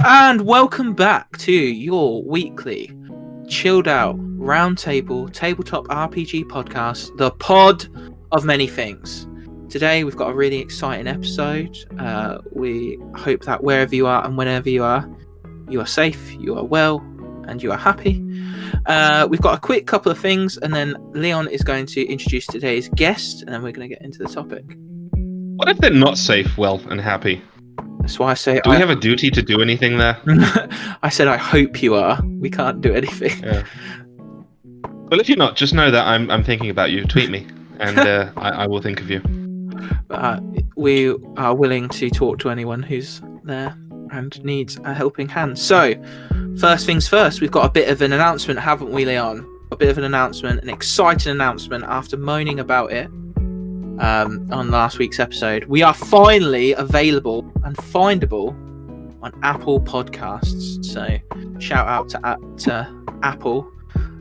And welcome back to your weekly chilled out roundtable tabletop RPG podcast, the pod of many things. Today we've got a really exciting episode. We hope that wherever you are and whenever you are safe, you are well, and you are happy. We've got a quick couple of things, and then Leon is going to introduce today's guest, and then we're going to get into the topic. What if they're not safe, well, and happy? That's why I say... Do we have a duty to do anything there? I said I hope you are. We can't do anything. Yeah. Well, if you're not, just know that I'm thinking about you. Tweet me, and I will think of you. We are willing to talk to anyone who's there and needs a helping hand. So, first things first, we've got a bit of an announcement, haven't we, Leon? A bit of an announcement, an exciting announcement after moaning about it on last week's episode. We are finally available and findable on Apple Podcasts. So, shout out to Apple,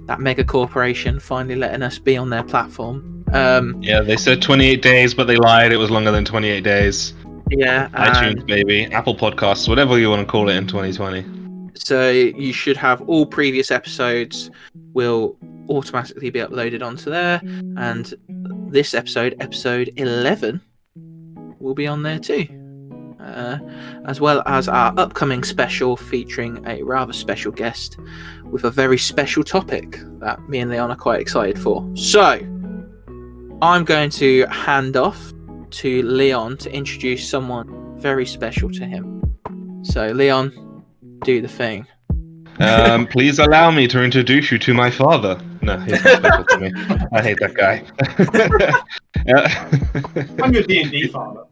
that mega corporation, finally letting us be on their platform. Yeah, they said 28 days, but they lied. It was longer than 28 days. Yeah. iTunes, baby. Apple Podcasts, whatever you want to call it in 2020. So you should have all previous episodes will automatically be uploaded onto there. And this episode 11, will be on there too. As well as our upcoming special featuring a rather special guest with a very special topic that me and Leon are quite excited for. So, I'm going to hand off to Leon to introduce someone very special to him. So, Leon, do the thing. Please allow me to introduce you to my father. No, he's not special to me. I hate that guy. I'm your D&D father.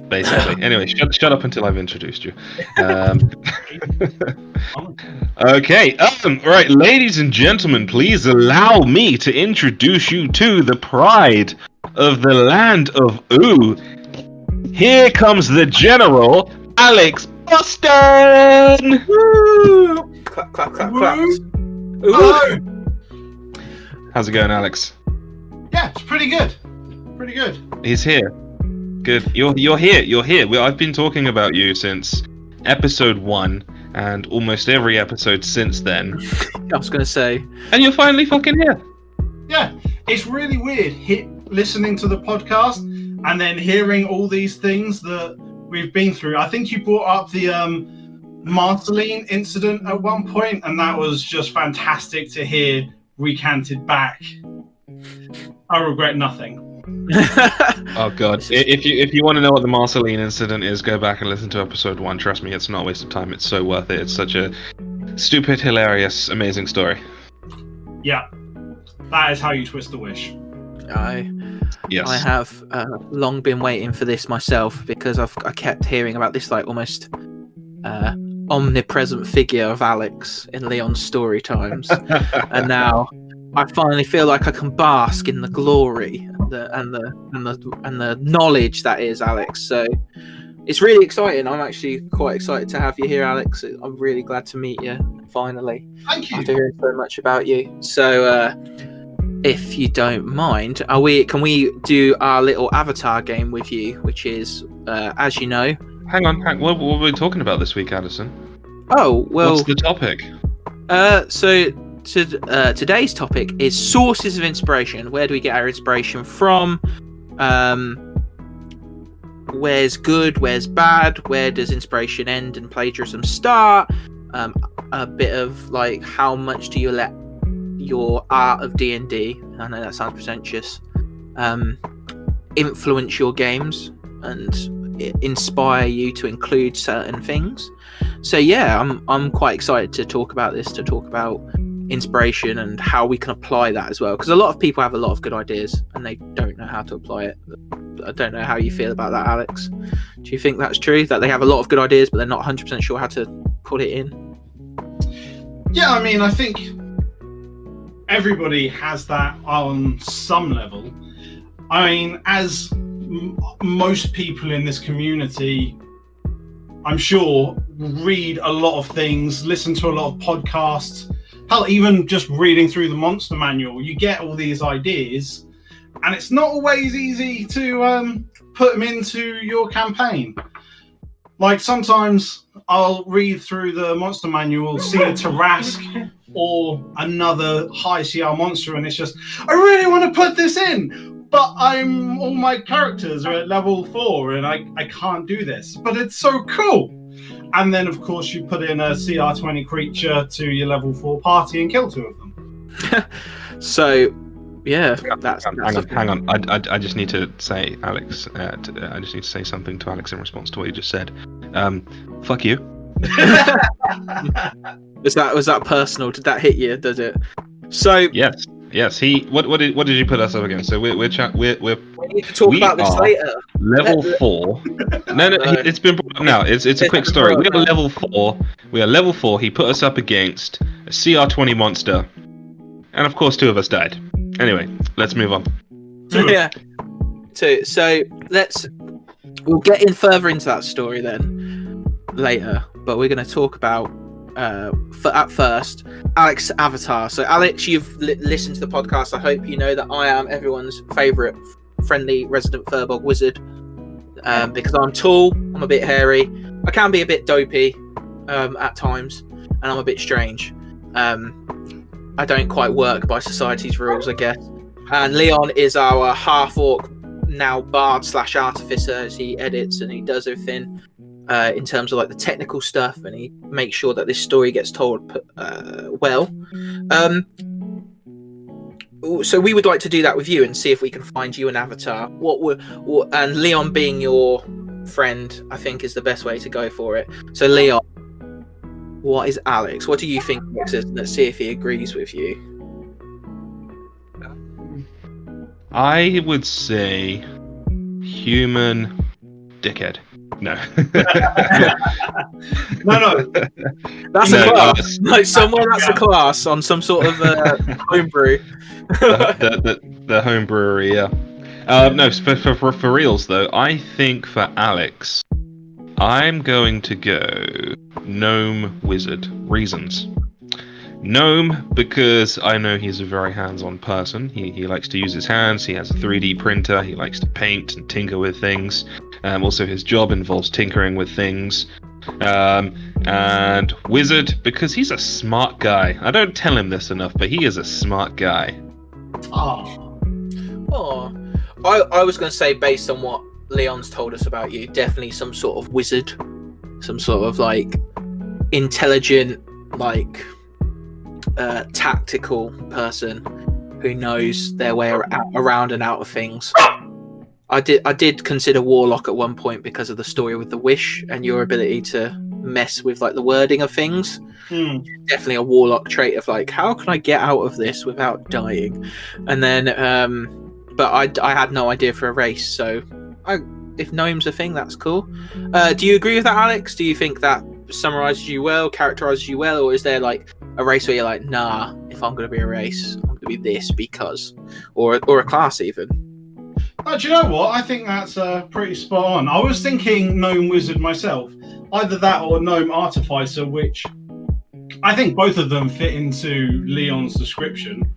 Basically. Anyway, shut up until I've introduced you. Okay. Right, ladies and gentlemen, please allow me to introduce you to the pride of the land of Ooh. Here comes the General, Alex Boston! Woo! Clap, clap, clap, clap. Hello. How's it going, Alex? Yeah, it's pretty good. Pretty good. He's here. Good. You're here. I've been talking about you since episode 1 and almost every episode since then. I was going to say. And you're finally fucking here. Yeah, it's really weird listening to the podcast and then hearing all these things that we've been through. I think you brought up the Marceline incident at one point, and that was just fantastic to hear recanted back. I regret nothing. Oh god, if you want to know what the Marceline incident is, go back and listen to episode 1. Trust me, it's not a waste of time. It's so worth it. It's such a stupid, hilarious, amazing story. Yeah, that is how you twist the wish. I Yes. have long been waiting for this myself, because I kept hearing about this like almost omnipresent figure of Alex in Leon's story times, and now I finally feel like I can bask in the glory and the knowledge that is Alex. So it's really exciting. I'm actually quite excited to have you here, Alex. I'm really glad to meet you finally. Thank you. After hearing so much about you. So if you don't mind, can we do our little avatar game with you, which is as you know. Hang on. What were we talking about this week, Addison? Oh, well, what's the topic? Today's topic is sources of inspiration. Where do we get our inspiration from? Where's good? Where's bad? Where does inspiration end and plagiarism start? A bit of like, how much do you let your art of D&D, I know that sounds pretentious, influence your games and inspire you to include certain things. So yeah, I'm quite excited to talk about this, to talk about inspiration and how we can apply that as well, because a lot of people have a lot of good ideas and they don't know how to apply it. I don't know how you feel about that, Alex. Do you think that's true, that they have a lot of good ideas but they're not 100% sure how to put it in? Yeah, I mean, I think everybody has that on some level. I mean, as most people in this community, I'm sure, read a lot of things, listen to a lot of podcasts. Hell, even just reading through the Monster Manual, you get all these ideas, and it's not always easy to put them into your campaign. Like sometimes I'll read through the monster manual, see a Tarask or another high CR monster, and it's just, I really want to put this in, but all my characters are at level 4 and I can't do this. But it's so cool. And then of course you put in a CR20 creature to your level 4 party and kill 2 of them. So yeah, that's hang on. I just need to say, Alex. I just need to say something to Alex in response to what you just said. Fuck you. Was that personal? Did that hit you? Did it? So yes. What did you put us up against? So we need to talk about this later. Level 4. No, it's been brought up now. It's a quick story. We are level 4. Level 4. He put us up against a CR20 monster, and of course 2 of us died. Anyway, let's move on. Yeah. So we'll get in further into that story then later, but we're going to talk about at first Alex's avatar. So Alex, you've listened to the podcast. I hope you know that I am everyone's favourite friendly resident furbog wizard, because I'm tall, I'm a bit hairy, I can be a bit dopey at times, and I'm a bit strange. I don't quite work by society's rules, I guess. And Leon is our half-orc, now bard / artificer, as he edits and he does everything in terms of like the technical stuff, and he makes sure that this story gets told well. So we would like to do that with you and see if we can find you an avatar. And Leon being your friend, I think, is the best way to go for it. So Leon, what is Alex? What do you think Alex is? Let's see if he agrees with you. I would say human dickhead. No. No. That's a class. Like someone that's a class on some sort of homebrew. the home brewery, yeah. No, for reals though, I think for Alex, I'm going to go gnome wizard. Reasons. Gnome, because I know he's a very hands-on person. He likes to use his hands. He has a 3D printer. He likes to paint and tinker with things. Also, his job involves tinkering with things. And wizard, because he's a smart guy. I don't tell him this enough, but he is a smart guy. Oh. I was going to say, based on what Leon's told us about you, definitely some sort of wizard, some sort of like intelligent, like tactical person who knows their way around and out of things. I did consider warlock at one point because of the story with the wish and your ability to mess with like the wording of things. Definitely a warlock trait of like, how can I get out of this without dying? And then but I had no idea for a race, so if gnome's a thing, that's cool. Do you agree with that, Alex? Do you think that summarizes you well, characterizes you well, or is there like a race where you're like, nah, if I'm going to be a race, I'm going to be this because, or a class even? Do you know what? I think that's pretty spot on. I was thinking gnome wizard myself, either that or gnome artificer, which I think both of them fit into Leon's description.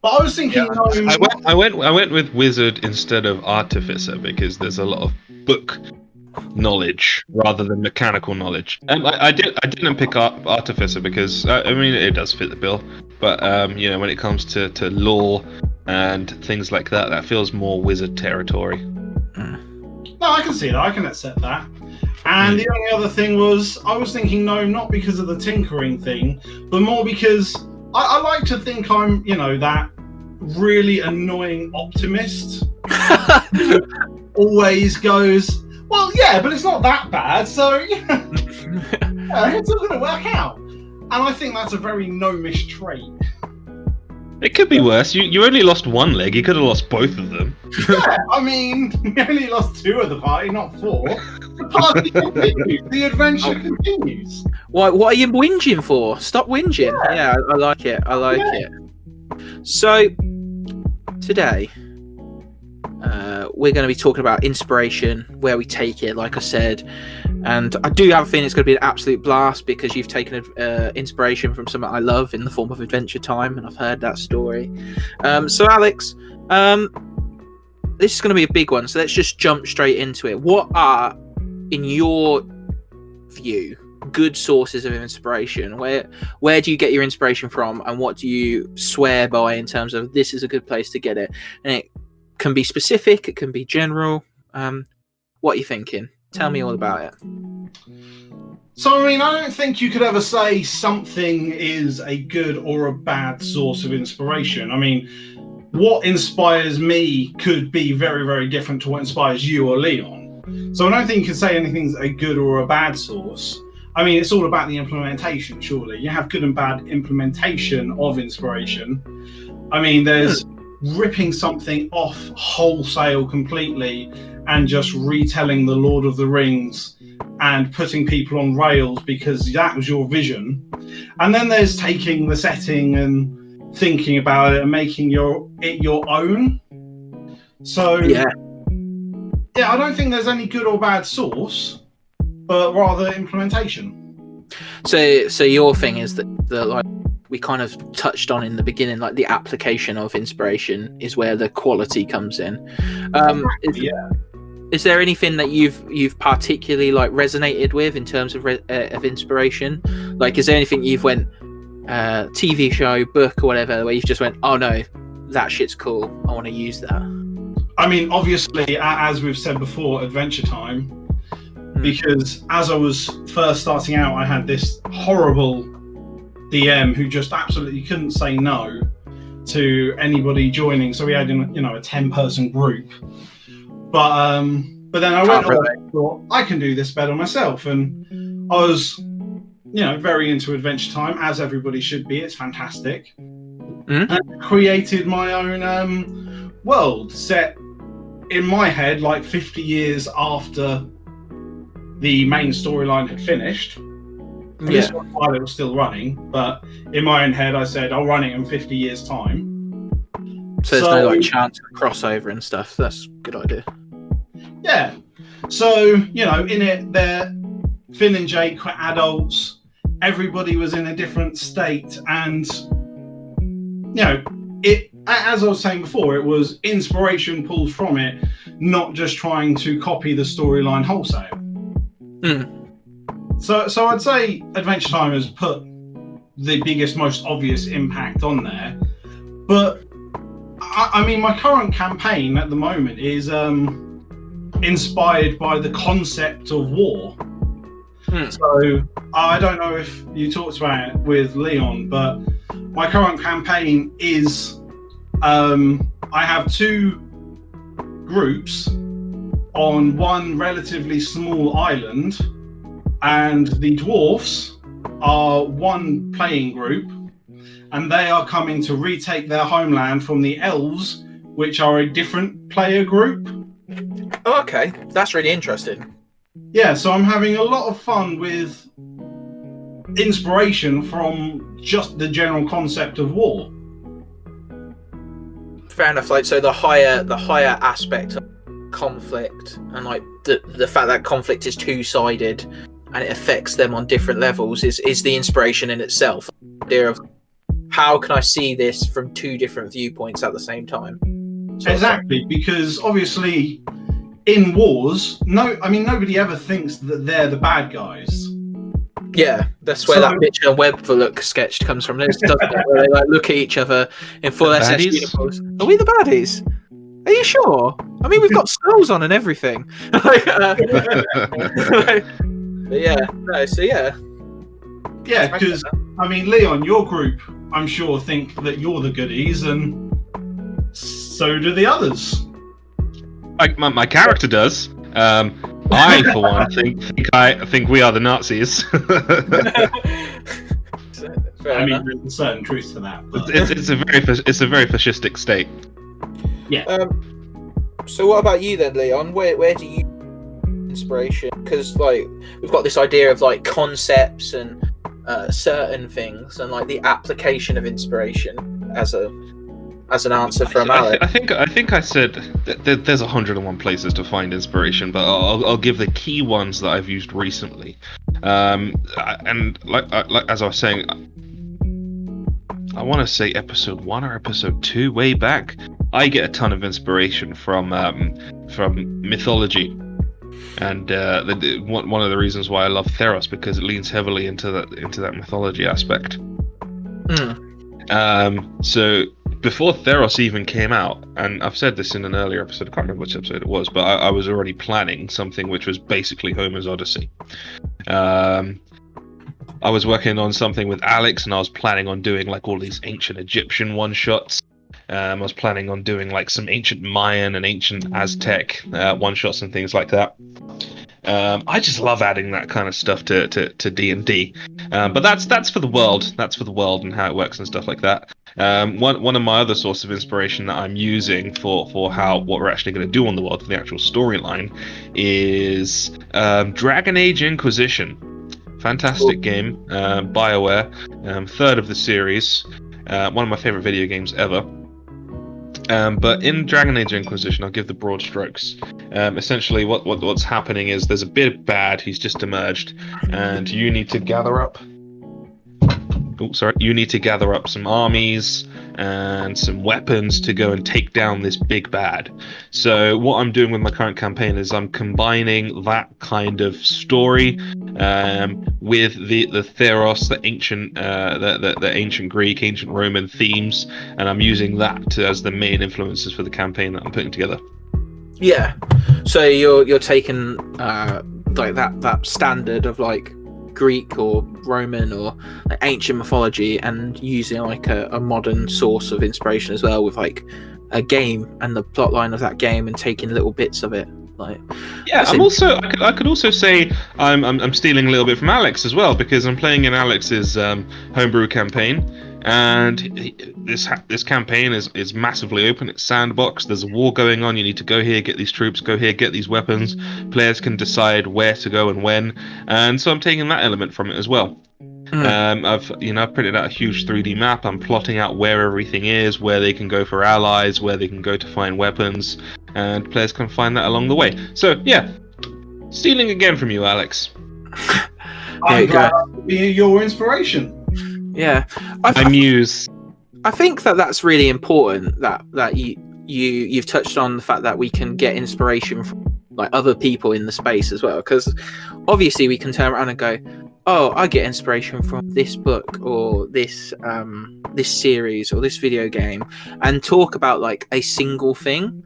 But I was thinking gnome. I went with wizard instead of artificer because there's a lot of book knowledge rather than mechanical knowledge. I didn't pick up artificer because I mean it does fit the bill, but when it comes to lore and things like that, that feels more wizard territory. No, I can see that. I can accept that. And the only other thing was, I was thinking gnome not because of the tinkering thing, but more because I like to think I'm, that really annoying optimist who always goes, well, yeah, but it's not that bad, so it's all going to work out. And I think that's a very gnomish trait. It could be worse. You only lost one leg. You could have lost both of them. Yeah, I mean, you only lost 2 of the party, not 4. The party continues. The adventure continues. What are you whinging for? Stop whinging. Yeah, I like it. I like it. So, today, we're going to be talking about inspiration, where we take it, like I said. And I do have a feeling it's going to be an absolute blast because you've taken inspiration from something I love in the form of Adventure Time, and I've heard that story. So, Alex, this is going to be a big one, so let's just jump straight into it. What are in your view, good sources of inspiration? Where do you get your inspiration from, and what do you swear by in terms of this is a good place to get it? And it can be specific, it can be general. What are you thinking? Tell me all about it. So, I mean, I don't think you could ever say something is a good or a bad source of inspiration. I mean, what inspires me could be very, very different to what inspires you or Leon. So I don't think you can say anything's a good or a bad source. I mean, it's all about the implementation, surely. You have good and bad implementation of inspiration. I mean, there's ripping something off wholesale completely and just retelling the Lord of the Rings and putting people on rails because that was your vision. And then there's taking the setting and thinking about it and making it your own. So yeah, I don't think there's any good or bad source, but rather implementation. So your thing is that like we kind of touched on in the beginning, like the application of inspiration is where the quality comes in. Is there anything that you've particularly like resonated with in terms of inspiration? Like, is there anything you've went TV show, book, or whatever, where you've just went, oh no, that shit's cool, I want to use that? I mean, obviously, as we've said before, Adventure Time, because as I was first starting out, I had this horrible DM who just absolutely couldn't say no to anybody joining. So we had, a 10-person group. But then I went away and thought, I can do this better myself. And I was, very into Adventure Time, as everybody should be. It's fantastic. And I created my own world set in my head, like 50 years after the main storyline had finished. This was while it was still running, but in my own head, I said, I'll run it in 50 years' time. So there's no like chance of crossover and stuff. That's a good idea. Yeah. So, in it, Finn and Jake were adults. Everybody was in a different state. And, it, as I was saying before, it was inspiration pulled from it, not just trying to copy the storyline wholesale. So I'd say Adventure Time has put the biggest, most obvious impact on there. But, I mean, my current campaign at the moment is inspired by the concept of war. So I don't know if you talked about it with Leon, but my current campaign is I have two groups on one relatively small island, and the dwarfs are one playing group, and they are coming to retake their homeland from the elves, which are a different player group. Oh, okay, that's really interesting. Yeah, so I'm having a lot of fun with inspiration from just the general concept of war. Fair enough. Like, so the higher aspect of conflict, and like the fact that conflict is two-sided and it affects them on different levels is the inspiration in itself. The idea of how can I see this from two different viewpoints at the same time? Exactly, because obviously in wars, nobody ever thinks that they're the bad guys. Yeah, that's where that Mitchell and Webb sketch comes from. Doesn't it? Where they like look at each other in full SS uniforms. Are we the baddies? Are you sure? I mean, we've got skulls on and everything. Yeah, because I mean, Leon, your group, I'm sure, think that you're the goodies, and so do the others. My character does. I, for one, think we are the Nazis. I mean, there's a certain truth to that. But... It's a very fascistic state. Yeah. So what about you then, Leon? Where do you inspiration? Because like we've got this idea of like concepts and certain things, and like the application of inspiration as an answer from Alec. I think I said that there's 101 places to find inspiration, but I'll give the key ones that I've used recently. And like as I was saying, I want to say episode 1 or episode 2, way back. I get a ton of inspiration from mythology. And one of the reasons why I love Theros, because it leans heavily into that mythology aspect. So before Theros even came out, and I've said this in an earlier episode, I can't remember which episode it was, but I was already planning something which was basically Homer's Odyssey. I was working on something with Alex, and I was planning on doing like all these ancient Egyptian one-shots. I was planning on doing like some ancient Mayan and ancient Aztec one-shots and things like that. I just love adding that kind of stuff to D&D. But that's for the world. That's for the world and how it works and stuff like that. One of my other sources of inspiration that I'm using for what we're actually going to do on the world for the actual storyline is Dragon Age Inquisition. Fantastic game, BioWare, third of the series, one of my favorite video games ever. But in Dragon Age Inquisition, I'll give the broad strokes. Essentially, what's happening is there's a bit bad. He's just emerged, and you need to gather up. You need to gather up some armies and some weapons to go and take down this big bad. So what I'm doing with my current campaign is I'm combining that kind of story with the Theros, the ancient the ancient Greek, ancient Roman themes, and I'm using that as the main influences for the campaign that I'm putting together. Yeah, so you're taking like that standard of like Greek or Roman or like ancient mythology and using like a modern source of inspiration as well, with like a game and the plot line of that game and taking little bits of it. Like, yeah, I could also say I'm stealing a little bit from Alex as well, because I'm playing in Alex's homebrew campaign, and this campaign is massively open. It's sandbox. There's a war going on. You need to go here, get these troops, go here, get these weapons. Players can decide where to go and when, and so I'm taking that element from it as well. I've printed out a huge 3D map. I'm plotting out where everything is, where they can go for allies, where they can go to find weapons, and players can find that along the way. So yeah, stealing again from you, Alex. I'm glad to be your inspiration. Yeah, I muse. I think that's really important that you've touched on the fact that we can get inspiration from like other people in the space as well, because obviously we can turn around and go, oh, I get inspiration from this book or this series or this video game, and talk about like a single thing,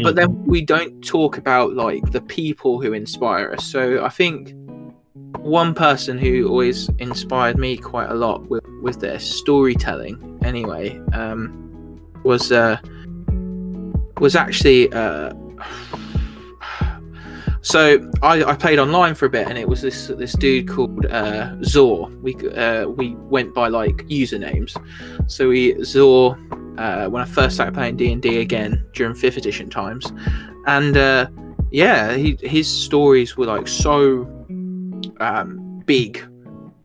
but then we don't talk about like the people who inspire us. So I think one person who always inspired me quite a lot with their storytelling anyway was actually so I played online for a bit, and it was this dude called Zor. We went by like usernames. So Zor when I first started playing D&D again during 5th edition times, and his stories were like so big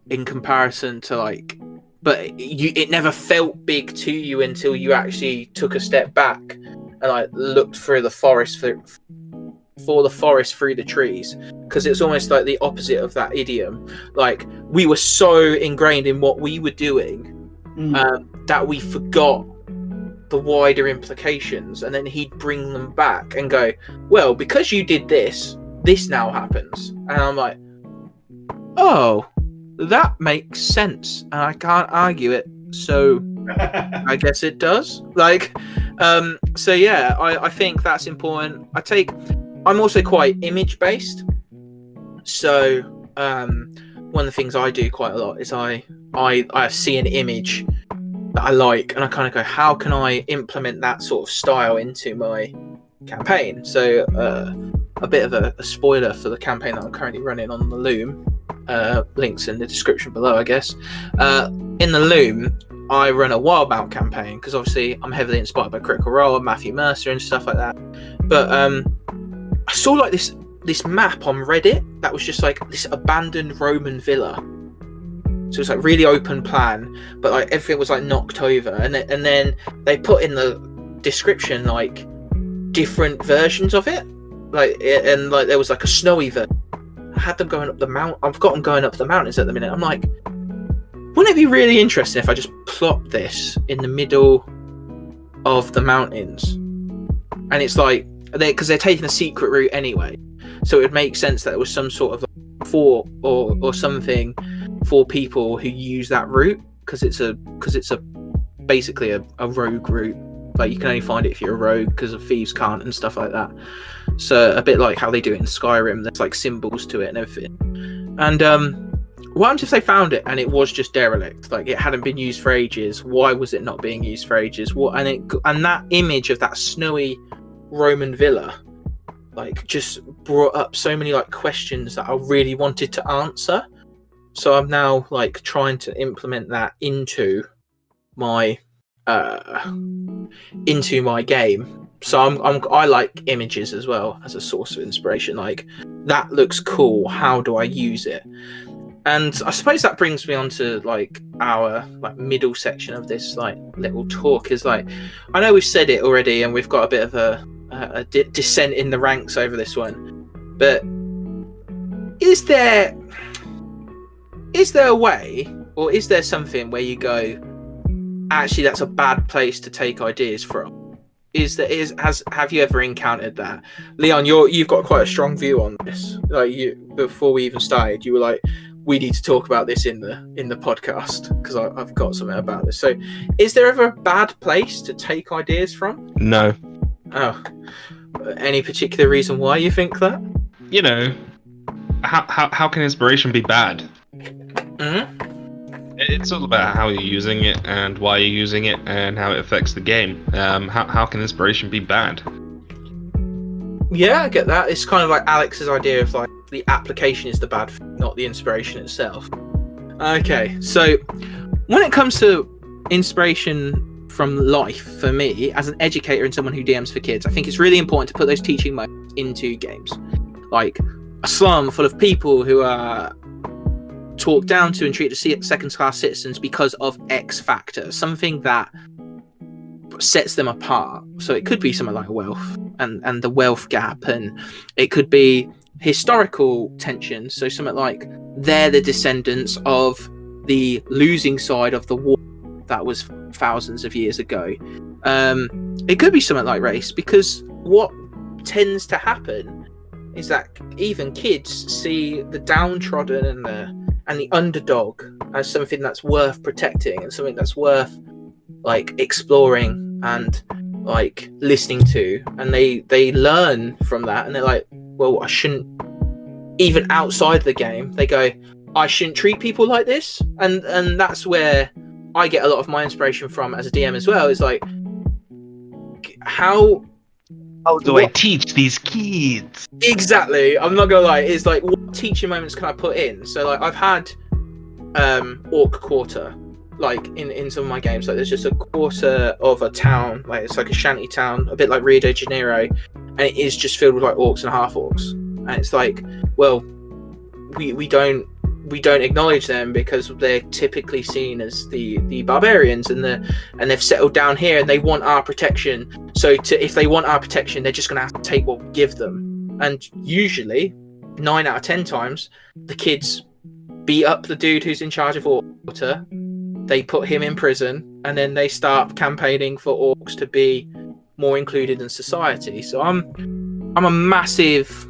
in comparison to like, but it never felt big to you until you actually took a step back and like looked through the forest for the forest through the trees, because it's almost like the opposite of that idiom. Like, we were so ingrained in what we were doing that we forgot the wider implications, and then he'd bring them back and go, well, because you did this now happens. And I'm like, oh, that makes sense, and I can't argue it, so I guess it does. Like, so yeah, I think that's important. I'm also quite image based, so one of the things I do quite a lot is I see an image that I like, and I kind of go, how can I implement that sort of style into my campaign? So a bit of a spoiler for the campaign that I'm currently running on the Loom. Links in the description below, I guess. In the Loom, I run a Wildbound campaign because obviously I'm heavily inspired by Critical Role and Matthew Mercer and stuff like that. But I saw like this map on Reddit that was just like this abandoned Roman villa. So it's like really open plan, but like everything was like knocked over, and then they put in the description like different versions of it, like, and like there was like a snowy version. I had them going up the mount. I've got them going up the mountains at the minute. I'm like, wouldn't it be really interesting if I just plop this in the middle of the mountains? And it's like, because they're taking a secret route anyway. So it would make sense that it was some sort of like fort or something for people who use that route, because it's a basically a rogue route. Like, you can only find it if you're a rogue, because of thieves can't and stuff like that. So a bit like how they do it in Skyrim, there's like symbols to it and everything. And what happens if they found it and it was just derelict? Like, it hadn't been used for ages. Why was it not being used for ages? And that image of that snowy Roman villa, like, just brought up so many like questions that I really wanted to answer. So I'm now like trying to implement that into my game. So I like images as well as a source of inspiration. Like, that looks cool. How do I use it? And I suppose that brings me on to like our like middle section of this like little talk. Is like, I know we've said it already, and we've got a bit of a descent in the ranks over this one. But is there a way, or is there something where you go, actually, that's a bad place to take ideas from? Have you ever encountered that? Leon, you've got quite a strong view on this. Like, before we even started, you were like, we need to talk about this in the podcast, because I've got something about this. So, is there ever a bad place to take ideas from? No. Oh, any particular reason why you think that? You know, how can inspiration be bad? Mm-hmm. It's all about how you're using it and why you're using it and how it affects the game. How can inspiration be bad? Yeah, I get that. It's kind of like Alex's idea of like the application is the bad thing, not the inspiration itself. Okay, so when it comes to inspiration from life, for me, as an educator and someone who DMs for kids, I think it's really important to put those teaching moments into games. Like a slum full of people who are talked down to and treated as second-class citizens because of X factor, something that sets them apart. So it could be something like wealth and the wealth gap, and it could be historical tensions. So something like they're the descendants of the losing side of the war that was thousands of years ago. It could be something like race, because what tends to happen is that even kids see the downtrodden and the underdog as something that's worth protecting and something that's worth like exploring and like listening to, and they learn from that, and they're like, well, I shouldn't, even outside the game they go, I shouldn't treat people like this. And that's where I get a lot of my inspiration from as a DM as well. Is like, how do I teach these kids? Exactly. I'm not gonna lie. It's like, what teaching moments can I put in? So like, I've had Orc Quarter, like in some of my games. Like, there's just a quarter of a town, like it's like a shanty town, a bit like Rio de Janeiro, and it is just filled with like orcs and half orcs. And it's like, well, we don't acknowledge them because they're typically seen as the barbarians, and they've settled down here and they want our protection. So if they want our protection, they're just going to have to take what we give them. And usually 9 out of 10 times the kids beat up the dude who's in charge of Orc, they put him in prison, and then they start campaigning for orcs to be more included in society. So I'm a massive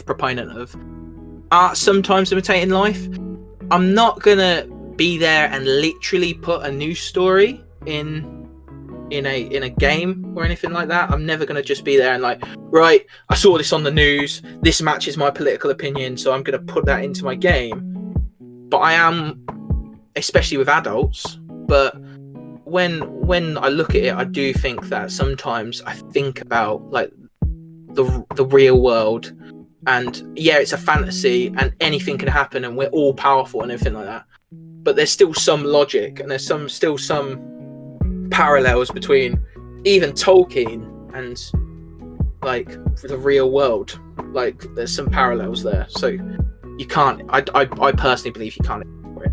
proponent of art sometimes imitating life. I'm not gonna be there and literally put a news story in a game or anything like that. I'm never gonna just be there and like, right, I saw this on the news, this matches my political opinion, so I'm gonna put that into my game. But I am, especially with adults, but when I look at it, I do think that sometimes I think about like the real world. And yeah, it's a fantasy and anything can happen and we're all powerful and everything like that. But there's still some logic, and there's still some parallels between even Tolkien and like the real world. Like, there's some parallels there. So you can't, I personally believe you can't ignore it.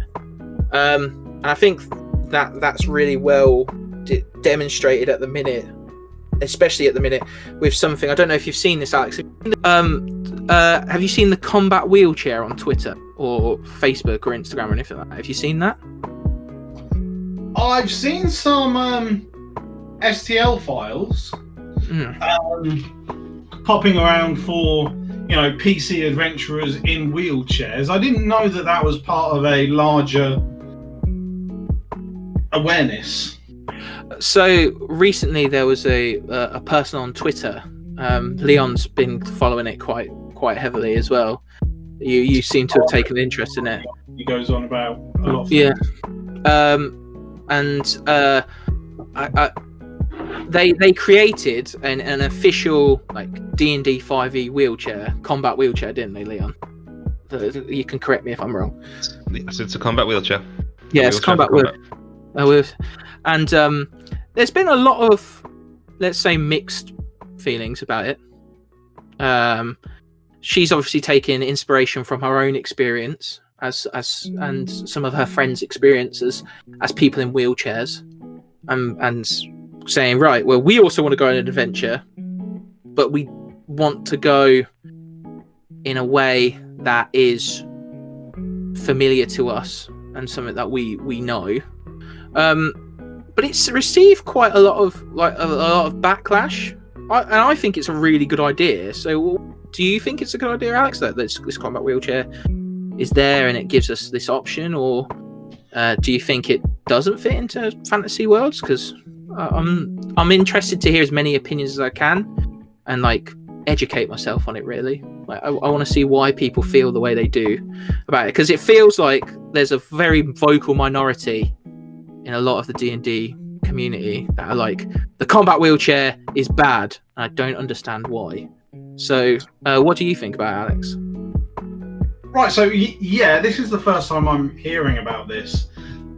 And I think that's really well demonstrated at the minute, especially at the minute with something. I don't know if you've seen this, Alex. Have you seen the combat wheelchair on Twitter or Facebook or Instagram or anything like that? Have you seen that? I've seen some STL files. popping around for, you know, PC adventurers in wheelchairs. I didn't know that was part of a larger awareness. So recently there was a person on Twitter. Leon's been following it quite heavily as well. You seem to have taken an interest in it. He goes on about a lot of yeah. things. They created an official like D&D 5e wheelchair, combat wheelchair, didn't they, Leon? You can correct me if I'm wrong. It's a combat wheelchair. Yeah, it's combat wheelchair. And there's been a lot of, let's say, mixed feelings about it. She's obviously taken inspiration from her own experience and some of her friends' experiences as people in wheelchairs, and saying, right, well, we also want to go on an adventure, but we want to go in a way that is familiar to us and something that we know. But it's received quite a lot of backlash, and I think it's a really good idea. So, do you think it's a good idea, Alex, that this combat wheelchair is there and it gives us this option, or do you think it doesn't fit into fantasy worlds? Because I'm interested to hear as many opinions as I can and like educate myself on it. Really, like I want to see why people feel the way they do about it, because it feels like there's a very vocal minority in a lot of the D&D community that are like, the combat wheelchair is bad and I don't understand why. So what do you think about it, Alex? Right, so yeah, this is the first time I'm hearing about this.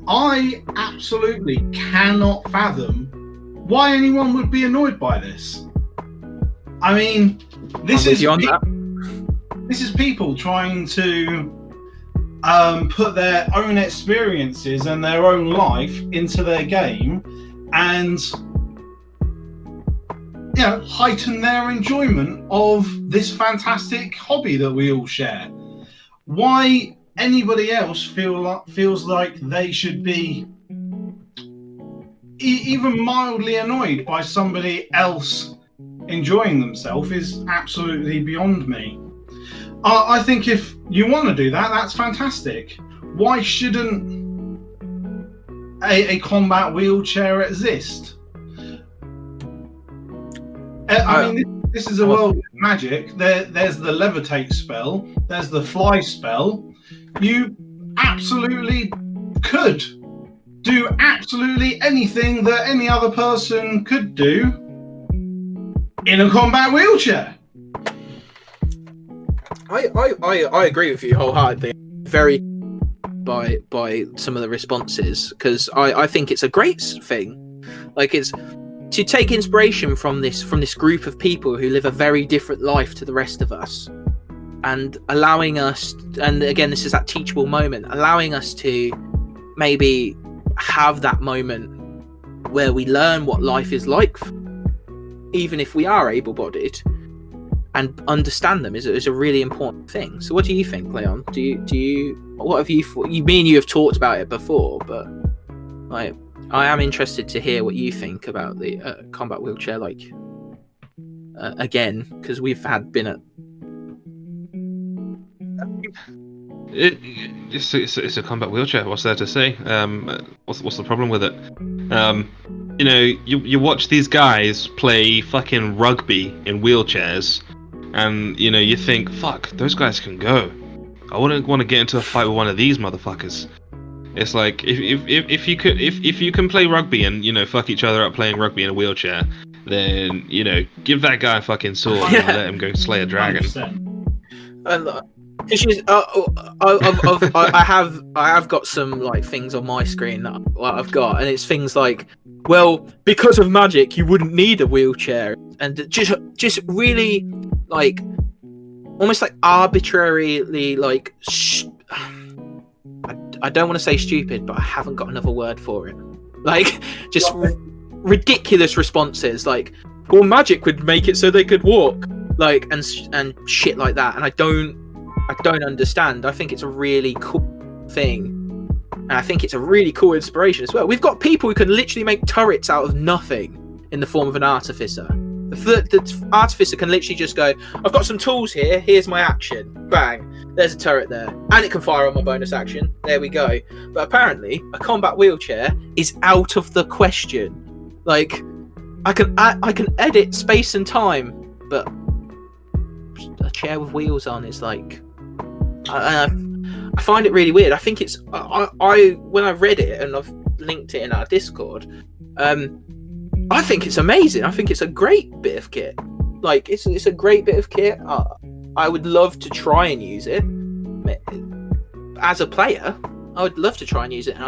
I absolutely cannot fathom why anyone would be annoyed by this. I mean, this is people trying to put their own experiences and their own life into their game and, you know, heighten their enjoyment of this fantastic hobby that we all share. Why anybody else feels like they should be even mildly annoyed by somebody else enjoying themselves is absolutely beyond me. I think if you want to do that, that's fantastic. Why shouldn't a combat wheelchair exist? I mean, this is a world of magic. There's the levitate spell. There's the fly spell. You absolutely could do absolutely anything that any other person could do in a combat wheelchair. I agree with you wholeheartedly. Very by some of the responses, because I think it's a great thing. Like, it's to take inspiration from this group of people who live a very different life to the rest of us, and allowing us, and again, this is that teachable moment, allowing us to maybe have that moment where we learn what life is like, even if we are able-bodied, and understand them is a really important thing. So what do you think, Leon? Do you what have you mean you have talked about it before, but like, I am interested to hear what you think about the combat wheelchair, like again, because we've been at it's a combat wheelchair. What's there to say? What's the problem with it? You know, you watch these guys play fucking rugby in wheelchairs, and you know, you think, fuck, those guys can go. I wouldn't want to get into a fight with one of these motherfuckers. It's like, if you can play rugby and, you know, fuck each other up playing rugby in a wheelchair, then, you know, give that guy a fucking sword and let him go slay a dragon. 100%. And I have got some like things on my screen that I've got, and it's things like, well, because of magic you wouldn't need a wheelchair, and just really like almost like arbitrarily like I don't want to say stupid, but I haven't got another word for it. Like, just ridiculous responses, like, well, magic would make it so they could walk, like, and shit like that. And I don't understand. I think it's a really cool thing, and I think it's a really cool inspiration as well. We've got people who can literally make turrets out of nothing in the form of an artificer. The artificer can literally just go, I've got some tools here, here's my action, bang, there's a turret there, and it can fire on my bonus action, there we go. But apparently a combat wheelchair is out of the question. Like, I can edit space and time, but a chair with wheels on is like, I find it really weird. I think it's I when I read it, and I've linked it in our Discord, I think it's amazing. I think it's a great bit of kit. Like, it's a great bit of kit. I would love to try and use it as a player. I would love to try and use it, and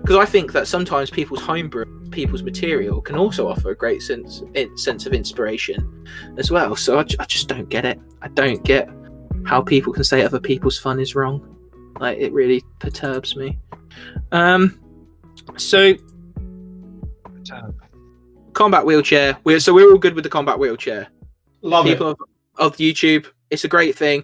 because I think that sometimes people's homebrew, people's material can also offer a great sense of inspiration as well. So I just don't get it. I don't get how people can say other people's fun is wrong. Like, it really perturbs me. So combat wheelchair. We're all good with the combat wheelchair. Love People it. of YouTube, it's a great thing.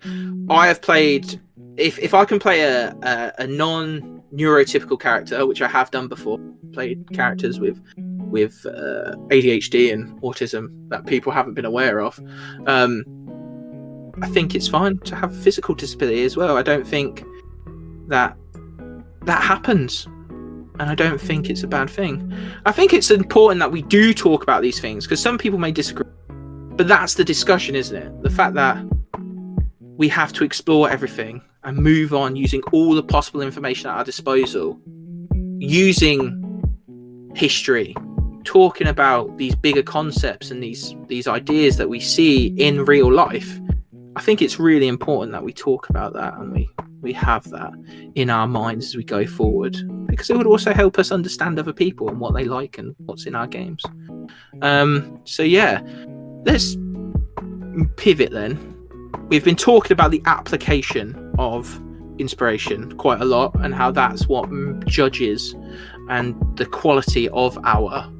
I have played. If I can play a non-neurotypical character, which I have done before, played characters with ADHD and autism that people haven't been aware of. I think it's fine to have a physical disability as well. I don't think that happens, and I don't think it's a bad thing. I think it's important that we do talk about these things, because some people may disagree, but that's the discussion, isn't it? The fact that we have to explore everything and move on using all the possible information at our disposal, using history, talking about these bigger concepts and these ideas that we see in real life. I think it's really important that we talk about that, and we have that in our minds as we go forward, because it would also help us understand other people and what they like and what's in our games. So yeah, let's pivot then. We've been talking about the application of inspiration quite a lot, and how that's what judges and the quality of our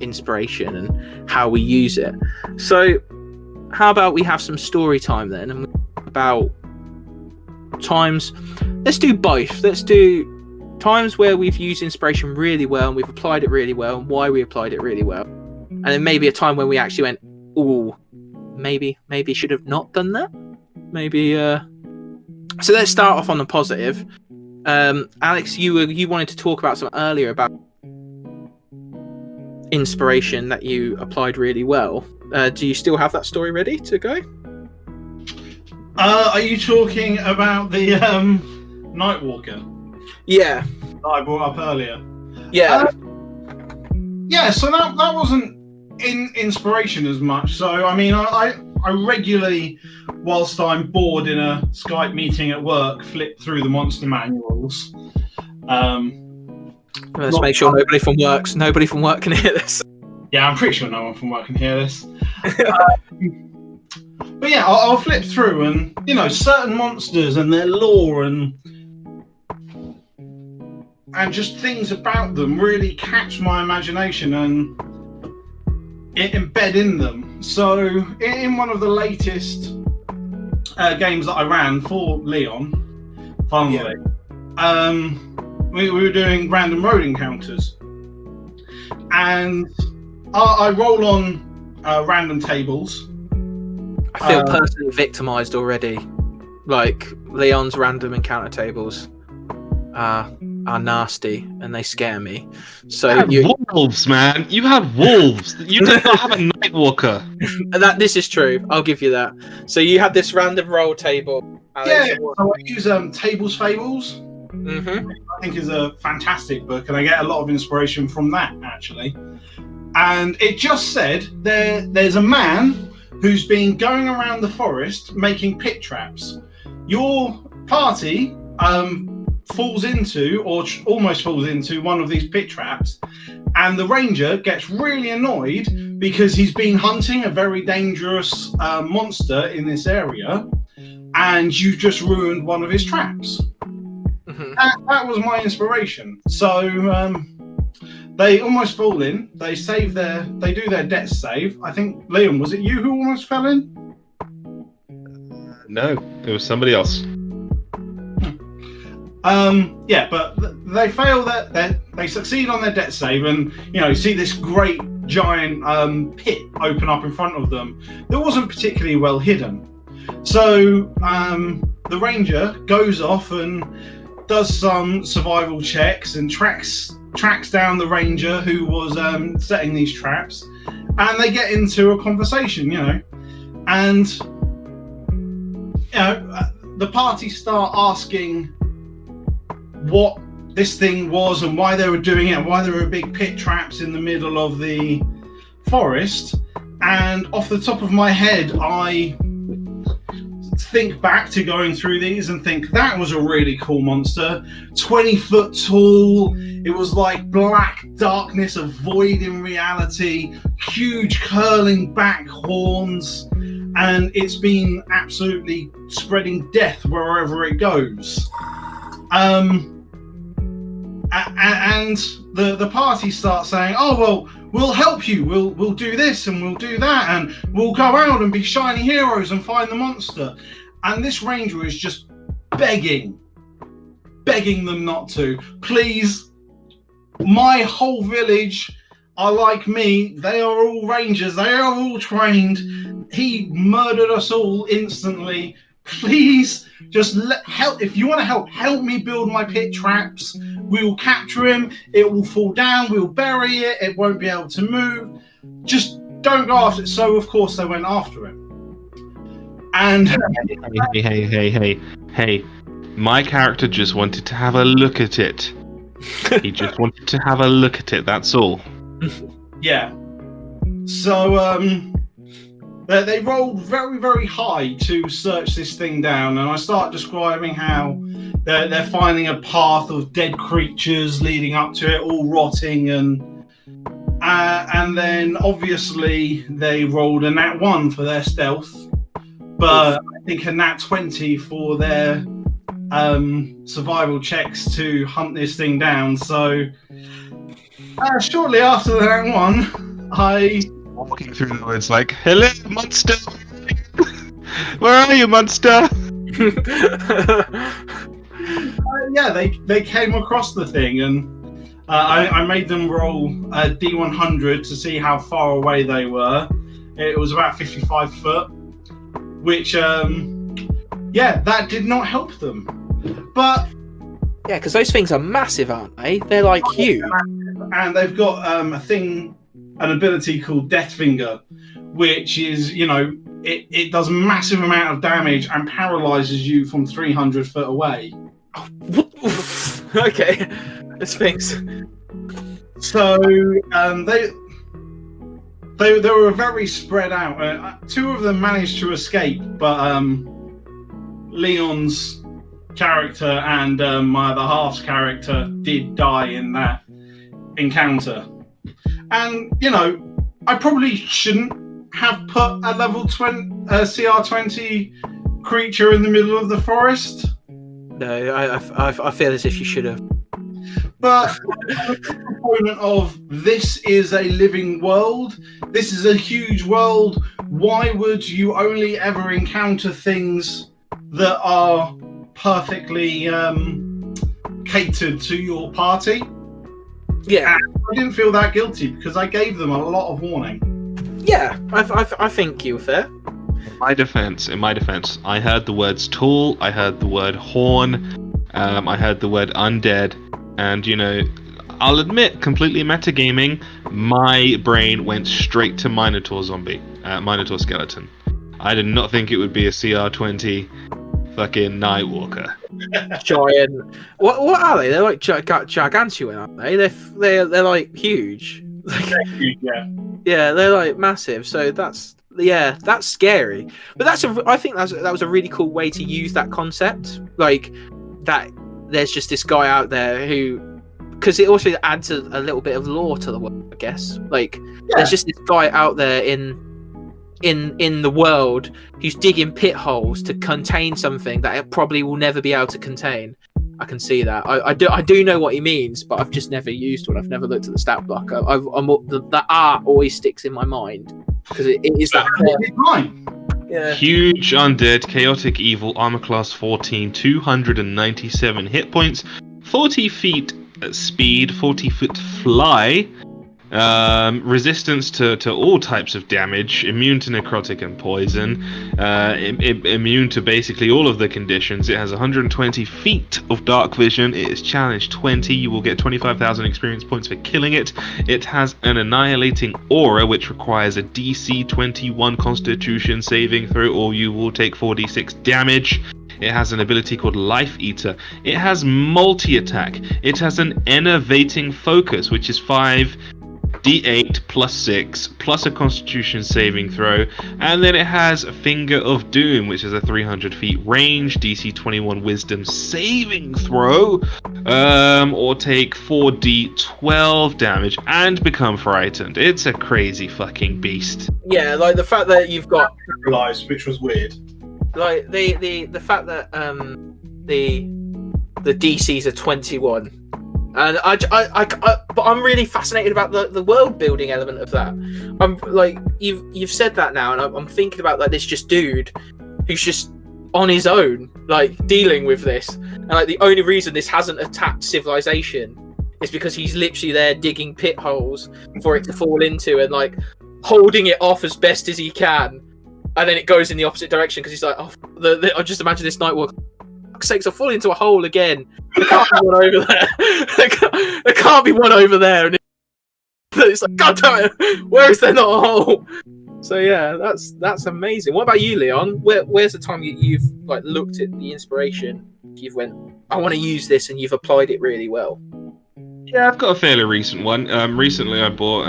inspiration and how we use it. So how about we have some story time then, and about times. Let's do both. Let's do times where we've used inspiration really well and we've applied it really well, and why we applied it really well, and then maybe a time when we actually went, "Ooh, maybe should have not done that." Maybe. So let's start off on the positive. Alex, you wanted to talk about something earlier about inspiration that you applied really well. Do you still have that story ready to go? Are you talking about the Nightwalker? Yeah. That I brought up earlier. Yeah. Yeah. So that wasn't inspiration as much. So I mean, I regularly, whilst I'm bored in a Skype meeting at work, flip through the monster manuals. Let's make sure nobody from work can hear this. Yeah, I'm pretty sure no one from work can hear this. But yeah, I'll flip through, and certain monsters and their lore and just things about them really catch my imagination and embed in them. So in one of the latest games that I ran for Leon, finally, we were doing random road encounters, and I roll on random tables. I feel personally victimized already. Like, Leon's random encounter tables are nasty and they scare me. So you have wolves, man. You have wolves. You do not have a Nightwalker. This is true. I'll give you that. So you had this random roll table. Alex. Yeah. So I use Tables Fables. Mm-hmm. I think is a fantastic book, and I get a lot of inspiration from that actually. And it just said there's a man who's been going around the forest making pit traps. Your party falls into, or almost falls into, one of these pit traps, and the ranger gets really annoyed because he's been hunting a very dangerous monster in this area, and you've just ruined one of his traps. Mm-hmm. That was my inspiration. So they almost fall in. They do their death save. I think, Liam, was it you who almost fell in? No, it was somebody else. Yeah, but they fail they succeed on their death save, and see this great giant pit open up in front of them that wasn't particularly well hidden. So the ranger goes off and does some survival checks and tracks down the ranger who was setting these traps, and they get into a conversation, and the party start asking what this thing was and why they were doing it, why there were big pit traps in the middle of the forest. And off the top of my head, I think back to going through these and think that was a really cool monster, 20 foot tall. It was like black darkness, a void in reality, huge curling back horns, and it's been absolutely spreading death wherever it goes. And the party starts saying, oh, well, we'll help you, we'll do this and we'll do that, and we'll go out and be shiny heroes and find the monster. And this ranger is just begging them not to. Please, my whole village are like me. They are all rangers. They are all trained. He murdered us all instantly. Please, just help. If you want to help me build my pit traps. We will capture him. It will fall down. We'll bury it. It won't be able to move. Just don't go after it. So, of course, they went after him. And hey. My character just wanted to have a look at it. He just wanted to have a look at it, that's all. Yeah. So, they rolled very, very high to search this thing down, and I start describing how they're finding a path of dead creatures leading up to it, all rotting, and then obviously they rolled a nat 1 for their stealth, but I think a nat 20 for their survival checks to hunt this thing down. So shortly after the nat 1, I walking through the woods like, hello, monster! Where are you, monster? Yeah, they came across the thing, and I made them roll a D100 to see how far away they were. It was about 55 foot, which, that did not help them. But yeah, because those things are massive, aren't they? They're like huge. And they've got an ability called Death Finger, which is, it does a massive amount of damage and paralyzes you from 300 foot away. Okay, this thing's. So they were very spread out. 2 of them managed to escape, but Leon's character and my other half's character did die in that encounter. And I probably shouldn't have put a level 20 CR20 creature in the middle of the forest. No, I feel as if you should have. But the component of this is a living world. This is a huge world. Why would you only ever encounter things that are perfectly catered to your party? Yeah, and I didn't feel that guilty because I gave them a lot of warning. Yeah, I think you were fair. In my defense, I heard the words tall, I heard the word horn, I heard the word undead, and I'll admit, completely metagaming, my brain went straight to Minotaur skeleton. I did not think it would be a CR20 fucking Nightwalker. Giant. What are they? They're like gargantuan, aren't they? They're like huge. Huge, yeah. Yeah, they're like massive. So that's scary. But I think that was a really cool way to use that concept. Like that, there's just this guy out there who, because it also adds a little bit of lore to the world, I guess. Like there's just this guy out there in the world who's digging pit holes to contain something that it probably will never be able to contain. I can see that. I do know what he means, but I've just never used one. I've never looked at the stat block. That art always sticks in my mind because it is that. Yeah. Huge undead, chaotic evil, armor class 14, 297 hit points, 40 feet speed, 40 foot fly, resistance to all types of damage, immune to necrotic and poison, immune to basically all of the conditions. It has 120 feet of dark vision. It is challenge 20. You will get 25,000 experience points for killing it. It has an annihilating aura, which requires a DC 21 Constitution saving throw, or you will take 4d6 damage. It has an ability called Life Eater. It has multi-attack. It has an enervating focus, which is 5d8 plus 6 plus a Constitution saving throw, and then it has a Finger of Doom, which is a 300 feet range, DC 21 Wisdom saving throw, or take 4d12 damage and become frightened. It's a crazy fucking beast. Yeah, like the fact that you've got Realized, which was weird. like the fact that the DCs are 21, and but I'm really fascinated about the world building element of that. I'm like, you've said that now, and I'm thinking about like this just dude who's just on his own, like dealing with this, and like the only reason this hasn't attacked civilization is because he's literally there digging pit holes for it to fall into, and like holding it off as best as he can. And then it goes in the opposite direction because he's like, oh, I just imagine this Nightwalker. For fuck's sakes, I'll fall into a hole again. There can't be one over there. There can't be one over there. And it's like, God damn it, where is there not a hole? So yeah, that's amazing. What about you, Leon? Where's the time you've like looked at the inspiration? You've went, I want to use this, and you've applied it really well. Yeah, I've got a fairly recent one. Recently I bought,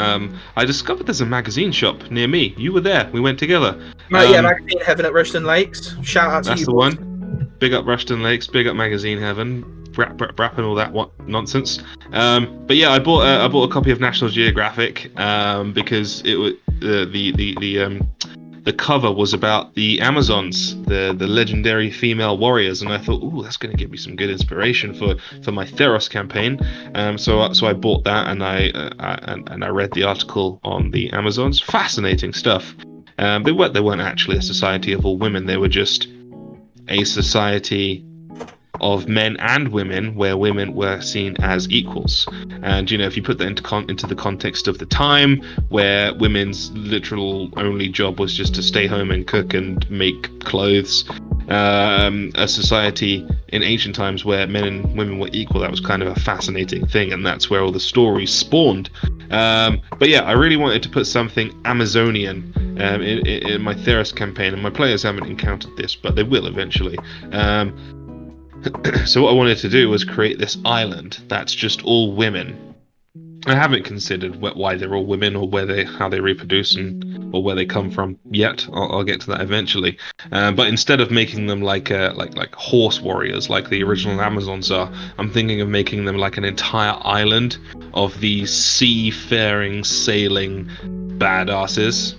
I discovered there's a magazine shop near me. You were there. We went together. Yeah, Magazine Heaven at Rushton Lakes. Shout out to That's you. the one. Big up Rushton Lakes, big up Magazine Heaven, brap and all that nonsense. But yeah, I bought a copy of National Geographic because it was the cover was about the Amazons, the legendary female warriors, and I thought, ooh, that's going to give me some good inspiration for my Theros campaign. So I bought that, and I read the article on the Amazons. Fascinating stuff. They weren't actually a society of all women. They were just a society of men and women where women were seen as equals. And if you put that into the context of the time, where women's literal only job was just to stay home and cook and make clothes, a society in ancient times where men and women were equal, that was kind of a fascinating thing, and that's where all the stories spawned. But yeah, I really wanted to put something Amazonian in my Theros campaign, and my players haven't encountered this, but they will eventually. So what I wanted to do was create this island that's just all women. I haven't considered why they're all women, or how they reproduce, or where they come from yet. I'll get to that eventually. But instead of making them like horse warriors, like the original Amazons are, I'm thinking of making them like an entire island of these seafaring, sailing badasses.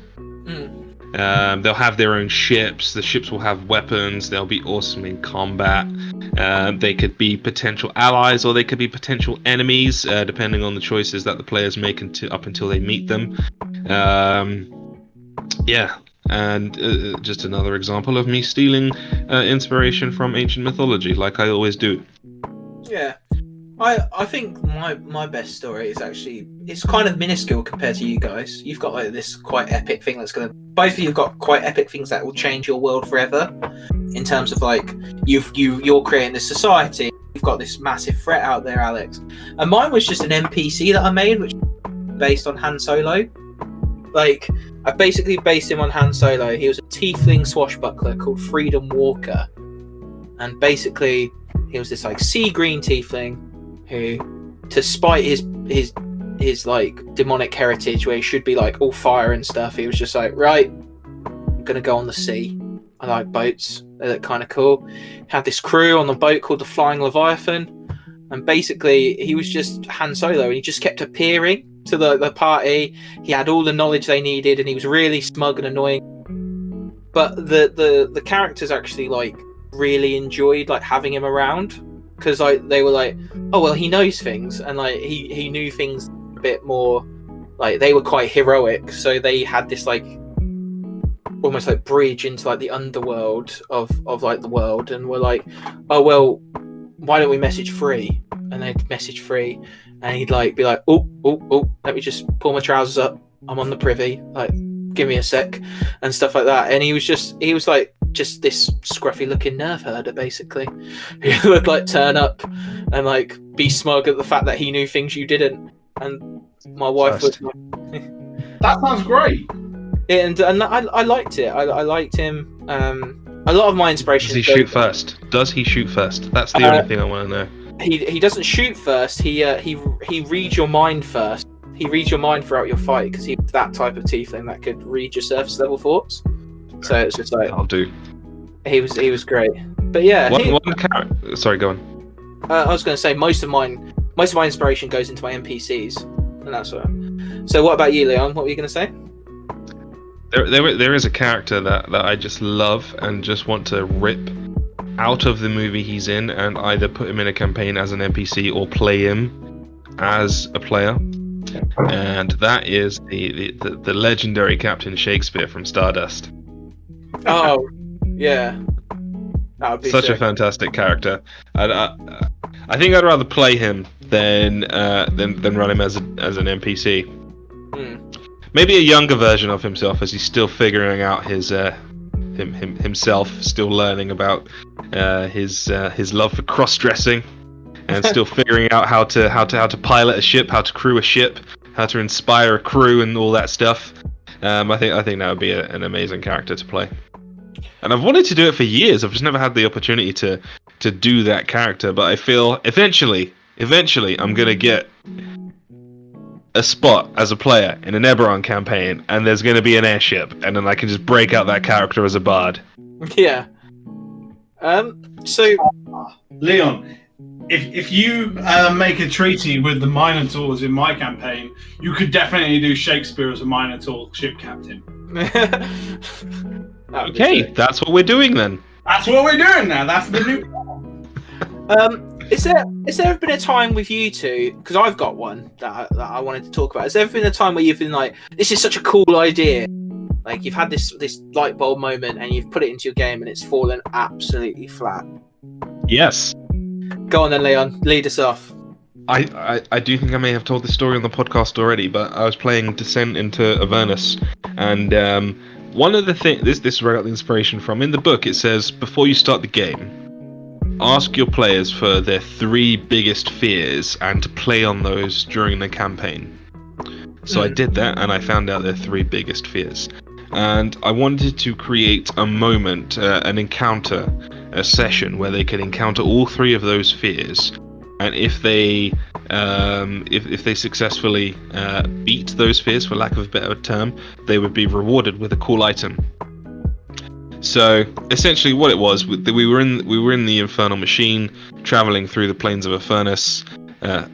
They'll have their own ships. The ships will have weapons. They'll be awesome in combat. They could be potential allies, or they could be potential enemies, depending on the choices that the players make up until they meet them. Yeah, and just another example of me stealing inspiration from ancient mythology, like I always do. Yeah. I think my best story is actually, it's kind of minuscule compared to you guys. You've got like this quite epic thing that's gonna, both of you have got quite epic things that will change your world forever, in terms of like you're creating this society. You've got this massive threat out there, Alex, and mine was just an NPC that I made, which based on Han Solo. Like, I basically based him on Han Solo. He was a tiefling swashbuckler called Freedom Walker, and basically he was this like sea green tiefling who, to spite his like demonic heritage, where he should be like all fire and stuff, he was just like, right, I'm gonna go on the sea. I like boats, they look kind of cool. Had this crew on the boat called the Flying Leviathan, and basically he was just Han Solo, and he just kept appearing to the party. He had all the knowledge they needed, and he was really smug and annoying. But the characters actually like really enjoyed like having him around, because like they were like, oh well, he knows things, and like he knew things a bit more, like they were quite heroic, so they had this like almost like bridge into like the underworld of like the world, and were like, oh well, why don't we message free? And they'd message free, and he'd like be like, oh, let me just pull my trousers up. I'm on the privy. Like, give me a sec, and stuff like that. And he was like just this scruffy looking nerve herder, basically. He would like turn up and like be smug at the fact that he knew things you didn't. And my wife would. That sounds great. And I liked it. I liked him. A lot of my inspiration. Does he shoot first? That's the only thing I want to know. He doesn't shoot first. He reads your mind first. He reads your mind throughout your fight because he's that type of tiefling that could read your surface level thoughts. So it's just like I'll do. He was great. But yeah. One character. Sorry, go on. I was going to say most of my inspiration goes into my NPCs, and that's what. So what about you, Leon? What were you going to say? There is a character that I just love and just want to rip out of the movie he's in and either put him in a campaign as an NPC or play him as a player. And that is the legendary Captain Shakespeare from Stardust. Oh, yeah. That would be such a fantastic character. I think I'd rather play him than run him as an NPC. Maybe a younger version of himself as he's still figuring out his himself, still learning about his love for cross-dressing, and still figuring out how to pilot a ship, how to crew a ship, how to inspire a crew, and all that stuff. I think that would be an amazing character to play. And I've wanted to do it for years. I've just never had the opportunity to do that character. But I feel eventually I'm gonna get a spot as a player in an Eberron campaign, and there's going to be an airship, and then I can just break out that character as a bard. Yeah. So, Leon, if you make a treaty with the Minotaurs in my campaign, you could definitely do Shakespeare as a Minotaur ship captain. Okay, that's what we're doing then. That's what we're doing now. That's the new. Has there ever been a time with you two? Because I've got one that I wanted to talk about. Has there ever been a time where you've been like, "This is such a cool idea"? Like you've had this light bulb moment and you've put it into your game and it's fallen absolutely flat. Yes. Go on then, Leon. Lead us off. I do think I may have told this story on the podcast already, but I was playing Descent into Avernus, and one of the things this is where I got the inspiration from. In the book, it says before you start the game, ask your players for their 3 biggest fears and to play on those during the campaign. So I did that and I found out their 3 biggest fears. And I wanted to create a moment, an encounter, a session where they could encounter all 3 of those fears. And if they successfully beat those fears, for lack of a better term, they would be rewarded with a cool item. So essentially, what it was, we were in the Infernal Machine, traveling through the plains of Avernus, and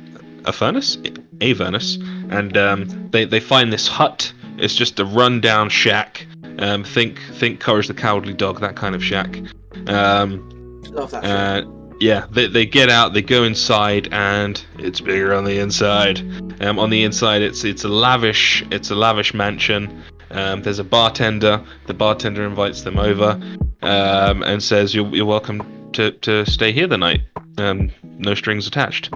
they find this hut. It's just a rundown shack. Think Courage the Cowardly Dog, that kind of shack. Love that shack. Yeah, they get out, they go inside, and it's bigger on the inside. On the inside, it's a lavish mansion. There's a bartender. The bartender invites them over and says, "You're welcome to stay here the night. No strings attached."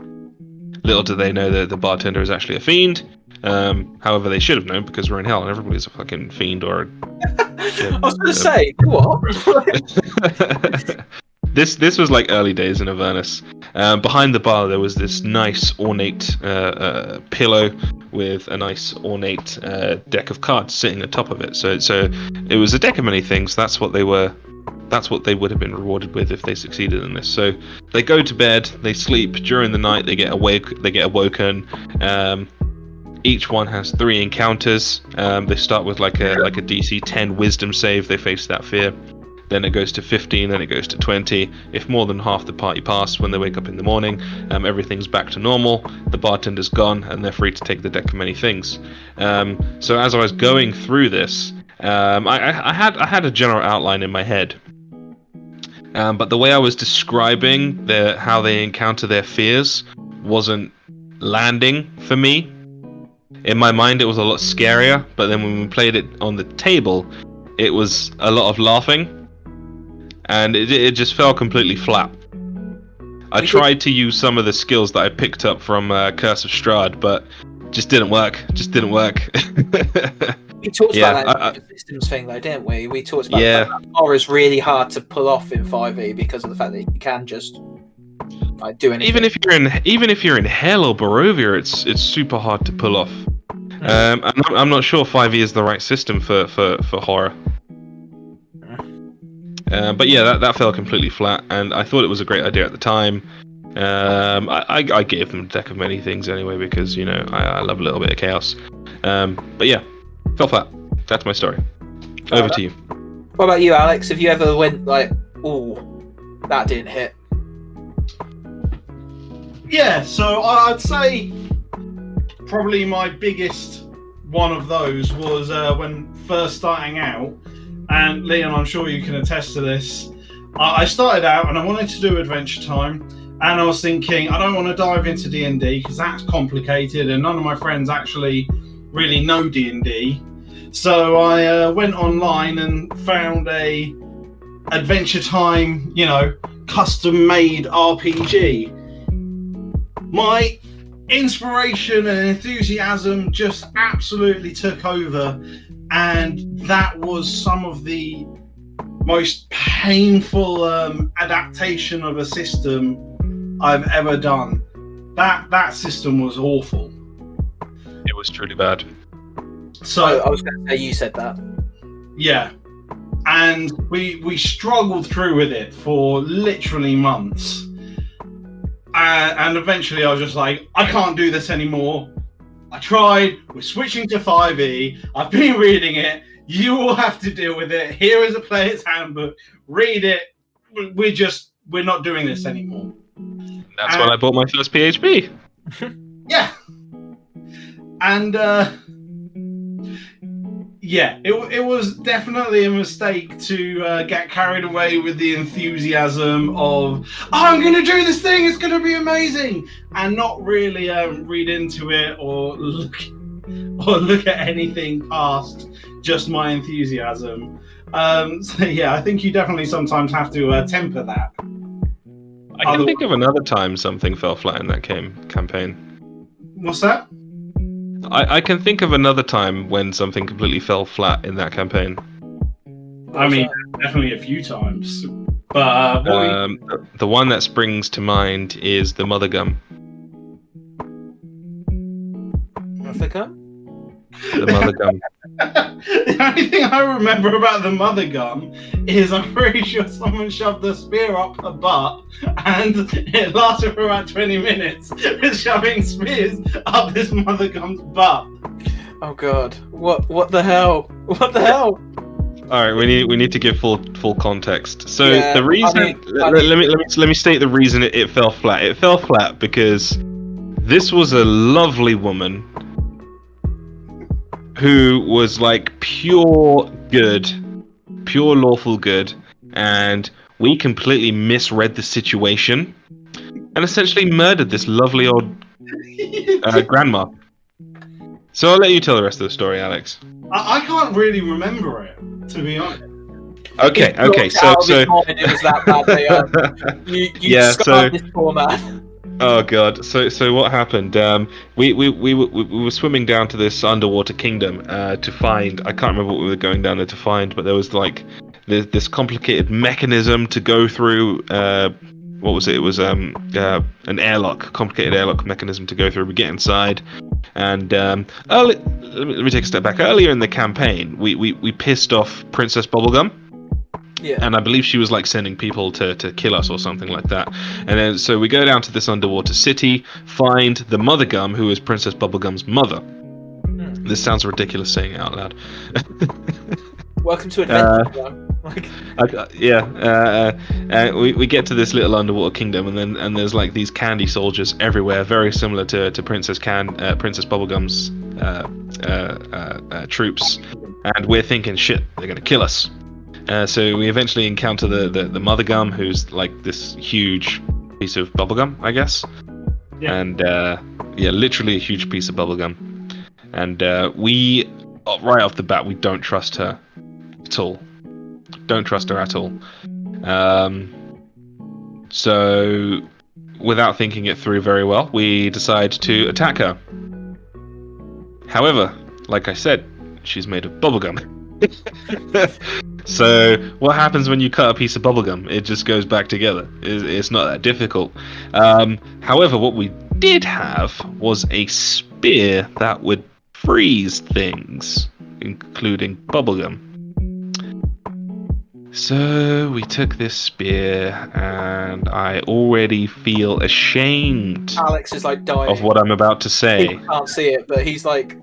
Little do they know that the bartender is actually a fiend. However, they should have known because we're in hell and everybody's a fucking fiend or. I was going to say what? This was like early days in Avernus. Behind the bar there was this nice ornate pillow with a nice ornate deck of cards sitting atop of it. So it was a deck of many things. That's what they would have been rewarded with if they succeeded in this. So they go to bed, they sleep. During the night they get awoken. Each one has 3 encounters. They start with like a DC 10 wisdom save. They face that fear. Then it goes to 15, then it goes to 20. If more than half the party pass when they wake up in the morning, everything's back to normal. The bartender's gone, and they're free to take the deck of many things. So as I was going through this, I had a general outline in my head. But the way I was describing how they encounter their fears wasn't landing for me. In my mind, it was a lot scarier, but then when we played it on the table, it was a lot of laughing. And it just fell completely flat. I tried to use some of the skills that I picked up from Curse of Strahd, but just didn't work. We talked Yeah, about that systems thing, though, didn't we? We talked about Yeah. the fact that horror's really hard to pull off in 5e because of the fact that you can just do anything. even if you're in Hell or Barovia, it's super hard to pull off. I'm not sure 5e is the right system for horror. But yeah, that fell completely flat, and I thought it was a great idea at the time. I gave them a deck of many things anyway because I love a little bit of chaos. But yeah, fell flat. That's my story. Over to you. What about you, Alex? Have you ever went like, "Ooh, that didn't hit"? Yeah, so I'd say probably my biggest one of those was when first starting out. And Leon, I'm sure you can attest to this. I started out and I wanted to do Adventure Time, and I was thinking I don't want to dive into D&D because that's complicated, and none of my friends actually really know D&D. So I went online and found a Adventure Time, custom-made RPG. My inspiration and enthusiasm just absolutely took over. And that was some of the most painful adaptation of a system I've ever done. That system was awful. It was truly bad. So I was going to say you said that. Yeah, and we struggled through with it for literally months, and eventually I was just like, I can't do this anymore. I tried. We're switching to 5e. I've been reading it. You all have to deal with it. Here is a player's handbook. Read it. We're not doing this anymore. That's when I bought my first PHP. Yeah. And yeah, it was definitely a mistake to get carried away with the enthusiasm of, I'm going to do this thing, it's going to be amazing, and not really read into it or look at anything past just my enthusiasm. So yeah, I think you definitely sometimes have to temper that. I can think of another time something fell flat in that campaign. What's that? I can think of another time when something completely fell flat in that campaign. I mean, definitely a few times. But the one that springs to mind is the Mother Gum. Mother Gum? The Mother Gum. The only thing I remember about the Mother Gum is I'm pretty sure someone shoved a spear up her butt, and it lasted for about 20 minutes with shoving spears up this Mother Gum's butt. Oh god! What the hell? What the hell? All right, we need to give full context. So Yeah, the reason, let me state the reason it fell flat. It fell flat because this was a lovely woman who was like pure good, pure lawful good, and we completely misread the situation and essentially murdered this lovely old grandma. So I'll let you tell the rest of the story, Alex. I can't really remember it, to be honest. Okay. So it was that bad. You scarred this poor man. Oh god. So what happened? We were swimming down to this underwater kingdom to find. I can't remember what we were going down there to find, but there was like this complicated mechanism to go through. What was it? It was an airlock, complicated airlock mechanism to go through. We get inside, and let me take a step back. Earlier in the campaign, we pissed off Princess Bubblegum. Yeah. And I believe she was like sending people to kill us or something like that. And then so we go down to this underwater city, find the Mother Gum, who is Princess Bubblegum's mother. This sounds ridiculous saying it out loud. Welcome to Adventure. We get to this little underwater kingdom, and there's like these candy soldiers everywhere, very similar to Princess Bubblegum's troops. And we're thinking, shit, they're gonna kill us. So we eventually encounter the Mother Gum, who's like this huge piece of bubblegum, I guess. Yeah. And literally a huge piece of bubblegum. And we, right off the bat, we don't trust her at all. Don't trust her at all. So without thinking it through very well, we decide to attack her. However, like I said, she's made of bubblegum. So what happens when you cut a piece of bubblegum? It just goes back together. It's not that difficult. However, what we did have was a spear that would freeze things, including bubblegum. So we took this spear, and I already feel ashamed Alex is like dying. of what I'm about to say. He can't see it, but he's like,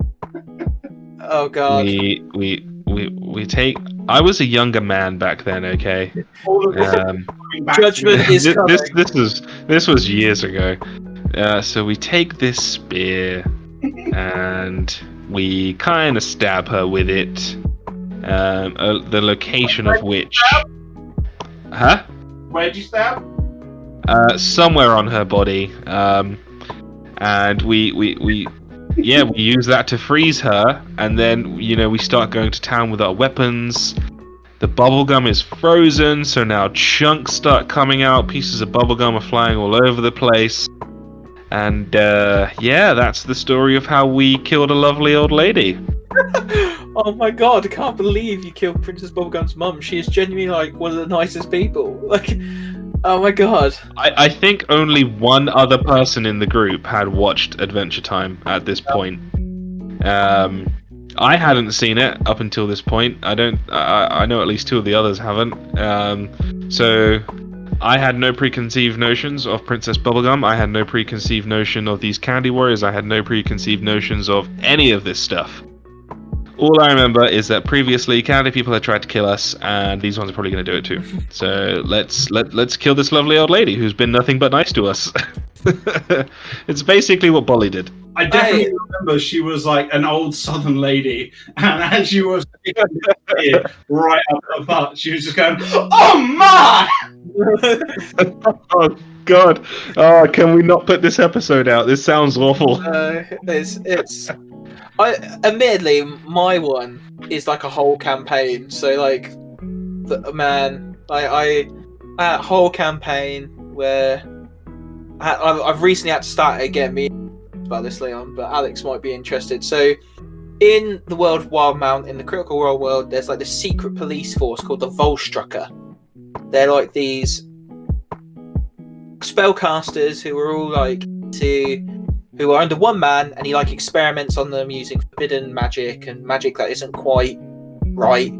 oh god. We take. I was a younger man back then, okay. Judgment is coming. This was years ago. So we take this spear and we kind of stab her with it. The location of which, huh? Where'd you stab? Somewhere on her body. And we use that to freeze her, and then we start going to town with our weapons. The bubblegum is frozen, so now chunks start coming out. Pieces of bubblegum are flying all over the place. And that's the story of how we killed a lovely old lady. Oh my god, I can't believe you killed Princess Bubblegum's mum. She is genuinely like one of the nicest people. Like, oh my god. I think only one other person in the group had watched Adventure Time at this point. I hadn't seen it up until this point. I know at least two of the others haven't. So I had no preconceived notions of Princess Bubblegum. I had no preconceived notion of these Candy Warriors. I had no preconceived notions of any of this stuff. All I remember is that previously Candy people had tried to kill us, and these ones are probably going to do it too. So let's kill this lovely old lady who's been nothing but nice to us. It's basically what Bolly did. I definitely remember she was like an old southern lady, and as she was right up her butt, she was just going, "Oh my!" Oh God! Oh, can we not put this episode out? This sounds awful. It's. Admittedly, my one is like a whole campaign. So like, I a whole campaign where I've recently had to start it again. Me about this, Leon, but Alex might be interested. So, in the world of Wildmount, in the Critical Role world, there's like this secret police force called the Volstrucker. They're like these spellcasters who are all who are under one man, and he like experiments on them using forbidden magic and magic that isn't quite right,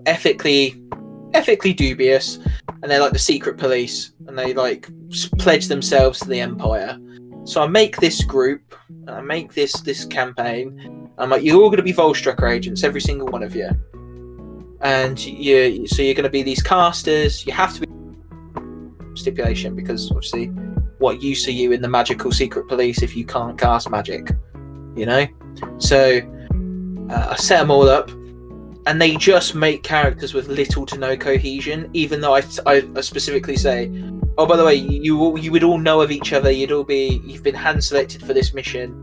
ethically dubious, and they're like the secret police, and they like pledge themselves to the Empire. So I make this group, and I make this campaign. I'm like, you're all going to be Volstrucker agents, every single one of you, and you're going to be these casters. You have to be stipulation, because obviously, what use are you in the magical secret police if you can't cast magic? So I set them all up, and they just make characters with little to no cohesion, even though I specifically say, oh, by the way, you would all know of each other, you've been hand selected for this mission.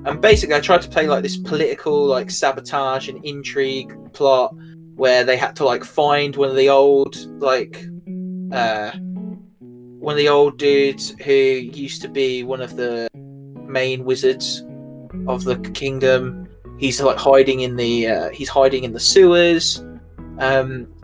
And basically I tried to play like this political like sabotage and intrigue plot where they had to like find one of the old dudes who used to be one of the main wizards of the kingdom. He's like hiding in the sewers.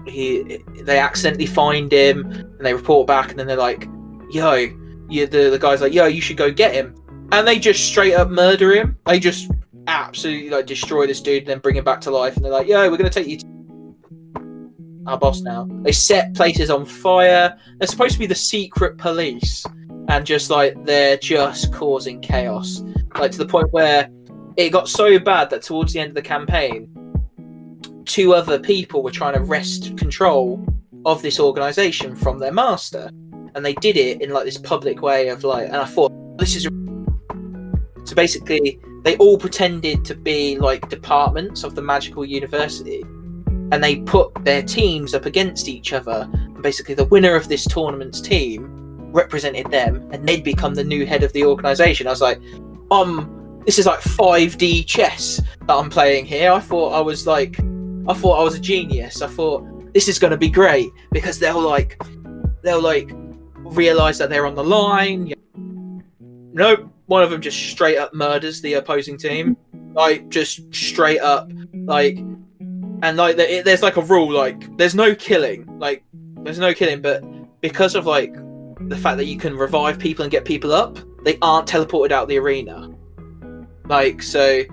They accidentally find him, and they report back, and then they're like, "Yo," the guy's like, "Yo, you should go get him," and they just straight up murder him. They just absolutely like destroy this dude, and then bring him back to life. And they're like, "Yo, we're gonna take you to our boss now." They set places on fire. They're supposed to be the secret police, and just like they're just causing chaos, like to the point where it got so bad that towards the end of the campaign, 2 other people were trying to wrest control of this organization from their master, and they did it in like this public way of like, and I thought, this is so basically they all pretended to be like departments of the magical university, and they put their teams up against each other, and basically the winner of this tournament's team represented them, and they'd become the new head of the organization. I was like, this is like 5D chess that I'm playing here. I thought I was a genius. I thought this is going to be great, because they'll realise that they're on the line. Nope, one of them just straight up murders the opposing team, like just straight up, like, and like there's like a rule, like there's no killing, but because of like the fact that you can revive people and get people up, they aren't teleported out the arena. Like so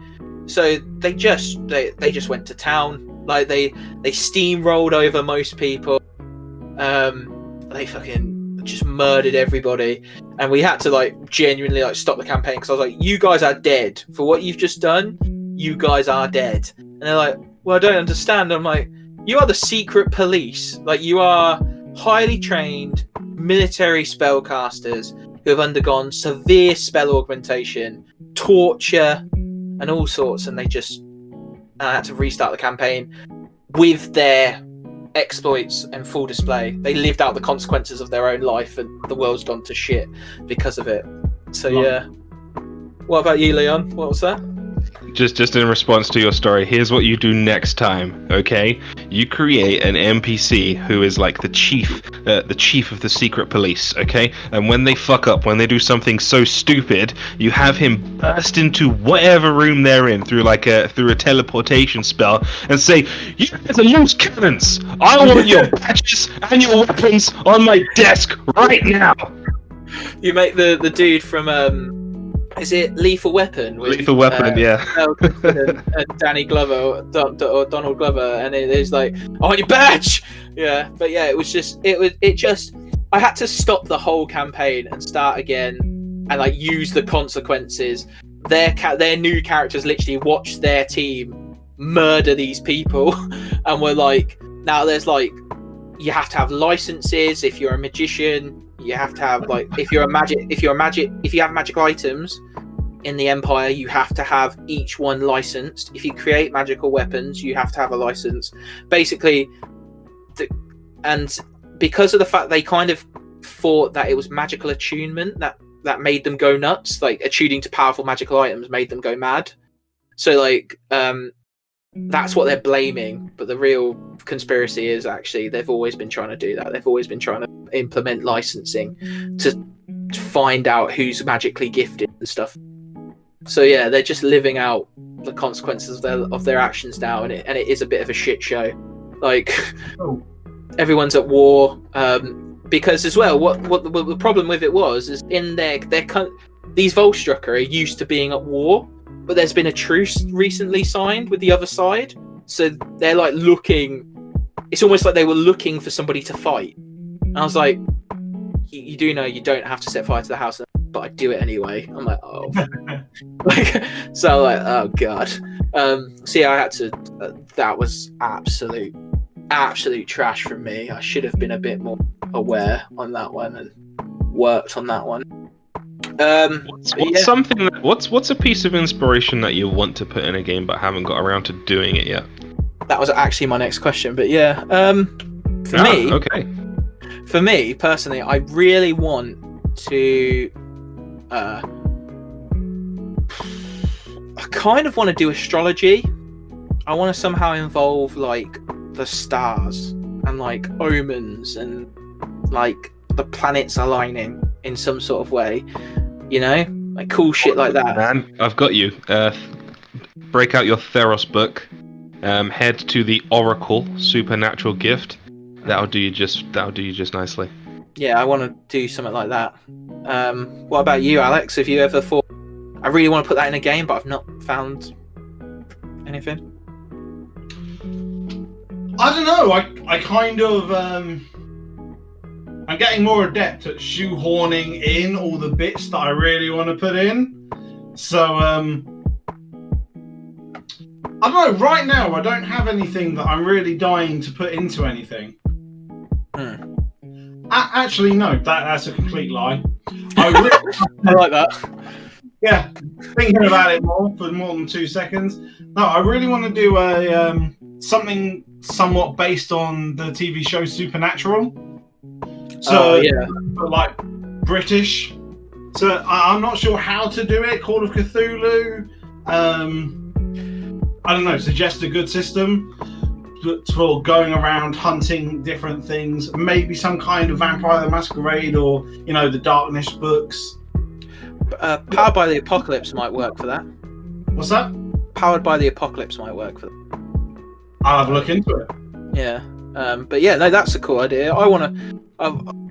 they just went to town, like they steamrolled over most people. They fucking just murdered everybody, and we had to like genuinely like stop the campaign because I was like, you guys are dead for what you've just done. You guys are dead. And they're like, well, I don't understand. I'm like, you are the secret police. Like, you are highly trained military spellcasters who have undergone severe spell augmentation, torture, and all sorts, and they just had to restart the campaign with their exploits and full display. They lived out the consequences of their own life, and the world's gone to shit because of it. So yeah. What about you, Leon? What was that? Just in response to your story, here's what you do next time, okay? You create an NPC who is like the chief of the secret police, okay? And when they fuck up, when they do something so stupid, you have him burst into whatever room they're in through a teleportation spell and say, "You guys are loose cannons! I want your badges and your weapons on my desk right now!" You make the dude from is it Lethal Weapon? With, Lethal Weapon, yeah. And Danny Glover or Donald Glover, and it's like, I want your badge. Yeah, but yeah, it just I had to stop the whole campaign and start again, and like use the consequences. Their new characters literally watched their team murder these people, and were like, now there's like, you have to have licenses if you're a magician. You have to have like if you have magical items in the Empire, you have to have each one licensed. If you create magical weapons, you have to have a license. Basically, and because of the fact they kind of thought that it was magical attunement that made them go nuts, like attuning to powerful magical items made them go mad. So like that's what they're blaming, but the real conspiracy is actually they've always been trying to do that. They've always been trying to implement licensing to find out who's magically gifted and stuff. So yeah, they're just living out the consequences of their actions now, and it is a bit of a shit show. Like everyone's at war, because as well, what the problem with it is in these Volstrucker are used to being at war. But there's been a truce recently signed with the other side, so they're like looking. It's almost like they were looking for somebody to fight. And I was like, "You do know you don't have to set fire to the house, but I do it anyway." I'm like, "Oh," so I'm like, "Oh god." So yeah, I had to. That was absolute trash from me. I should have been a bit more aware on that one and worked on that one. What's a piece of inspiration that you want to put in a game but haven't got around to doing it yet? That was actually my next question, but yeah. For me personally, I really want to I kind of want to do astrology. I want to somehow involve like the stars and like omens and like the planets aligning in some sort of way. You know, like cool shit like that. Man, I've got you. Break out your Theros book. Head to the Oracle Supernatural Gift. That'll do you just nicely. Yeah, I want to do something like that. What about you, Alex? Have you ever thought, I really want to put that in a game, but I've not found anything? I don't know. I kind of I'm getting more adept at shoehorning in all the bits that I really want to put in. So, I don't know. Right now, I don't have anything that I'm really dying to put into anything. Actually, no. That's a complete lie. I like that. Yeah, thinking about it for more than 2 seconds. No, I really want to do a something somewhat based on the TV show Supernatural. So, like British. So I'm not sure how to do it. Call of Cthulhu. I don't know. Suggest a good system. for going around hunting different things. Maybe some kind of Vampire the Masquerade or the Darkness books. Powered by the Apocalypse might work for that. What's that? Powered by the Apocalypse might work for that. I'll have a look into it. Yeah. But yeah, no, that's a cool idea.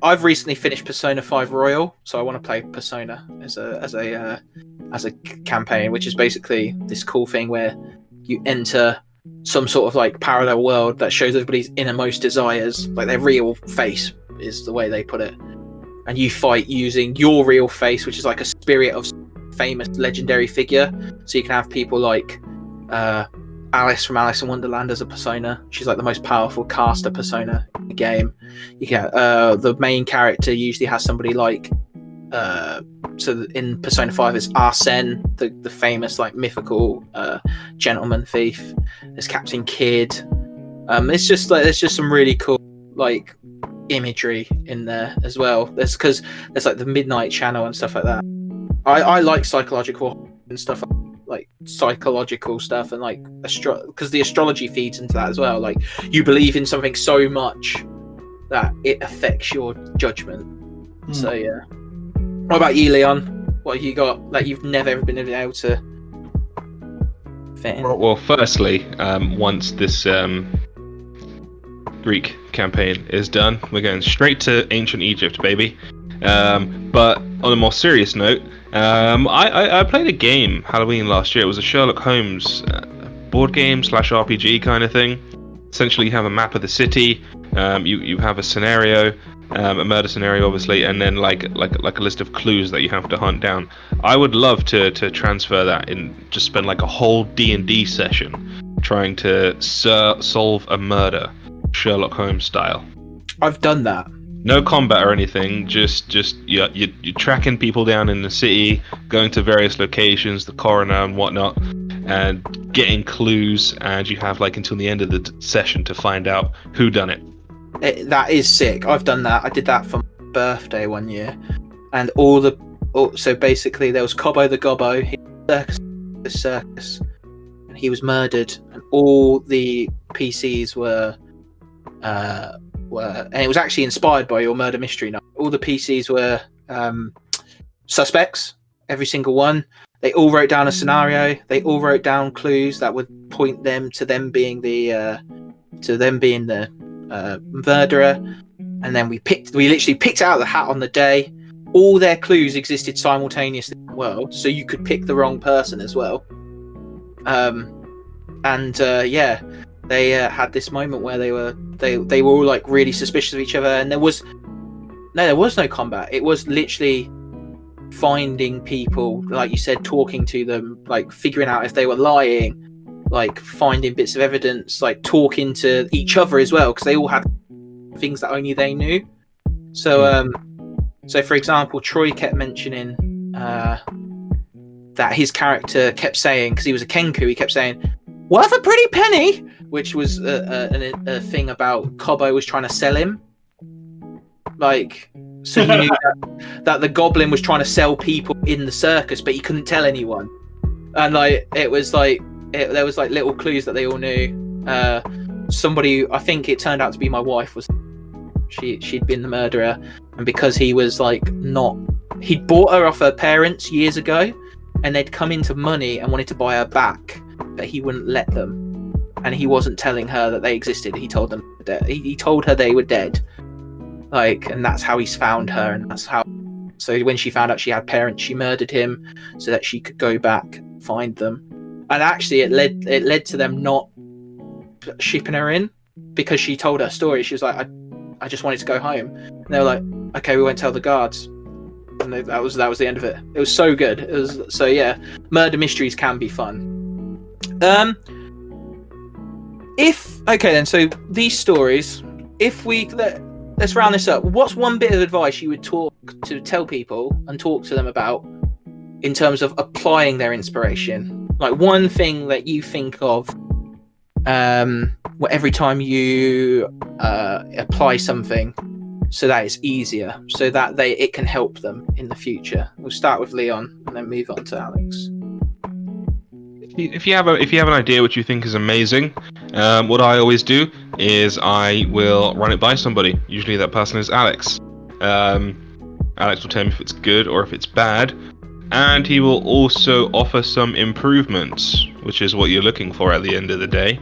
I've recently finished Persona 5 Royal, so I want to play Persona as a campaign, which is basically this cool thing where you enter some sort of like parallel world that shows everybody's innermost desires, like their real face is the way they put it, and you fight using your real face, which is like a spirit of famous legendary figure. So you can have people like Alice from Alice in Wonderland as a persona. She's like the most powerful caster persona in the game. You get the main character usually has somebody like so in Persona 5 it's Arsene, the famous like mythical gentleman thief. There's Captain Kidd. It's just like there's just some really cool like imagery in there as well. Because there's like the Midnight Channel and stuff like that. I like psychological and stuff like psychological stuff and like because the astrology feeds into that as well. Like you believe in something so much that it affects your judgment. So yeah. What about you, Leon? What have you got that you've never ever been able to fit in? Well, firstly, once this Greek campaign is done, we're going straight to ancient Egypt, baby. But on a more serious note, I played a game Halloween last year. It was a Sherlock Holmes board game / RPG kind of thing. Essentially, you have a map of the city. You have a scenario, a murder scenario, obviously, and then like a list of clues that you have to hunt down. I would love to transfer that and just spend like a whole D&D session trying to solve a murder, Sherlock Holmes style. I've done that. No combat or anything, just you're tracking people down in the city, going to various locations, the coroner and whatnot, and getting clues, and you have like until the end of the session to find out who done it. That is sick. I've done that. I did that for my birthday one year, and so basically there was Cobbo the Gobbo, he was the circus, and he was murdered, and all the PCs were and it was actually inspired by your murder mystery night. All the PCs were suspects, every single one. They all wrote down a scenario. They all wrote down clues that would point them to them being the murderer. And then we literally picked out of the hat on the day. All their clues existed simultaneously in the world, so you could pick the wrong person as well. They had this moment where they were all like really suspicious of each other, and there was no combat. It was literally finding people, like you said, talking to them, like figuring out if they were lying, like finding bits of evidence, like talking to each other as well, because they all had things that only they knew. So for example, Troy kept mentioning that his character kept saying, because he was a Kenku, he kept saying, "Worth a pretty penny," which was a thing about Cobbo was trying to sell him. Like, so he knew that the goblin was trying to sell people in the circus, but he couldn't tell anyone. And like, there was like little clues that they all knew. Somebody, I think it turned out to be my wife, she'd been the murderer, and because he was like he'd bought her off her parents years ago, and they'd come into money and wanted to buy her back, but he wouldn't let them, and he wasn't telling her that they existed. He told them he told her they were dead, like, and that's how he's found her, and that's how. So when she found out she had parents, she murdered him so that she could go back, find them, and actually it led to them not shipping her in, because she told her story. She was like, I just wanted to go home, and they were like, okay, we won't tell the guards, and that was the end of it. It was so good. It was so, yeah, murder mysteries can be fun. So these stories, let's round this up. What's one bit of advice you would tell people and talk to them about in terms of applying their inspiration? Like one thing that you think of every time you apply something, so that it's easier, so that it can help them in the future. We'll start with Leon and then move on to Alex. If you have an idea which you think is amazing, What I always do is I will run it by somebody. Usually that person is Alex. Alex will tell me if it's good or if it's bad, and he will also offer some improvements, which is what you're looking for at the end of the day.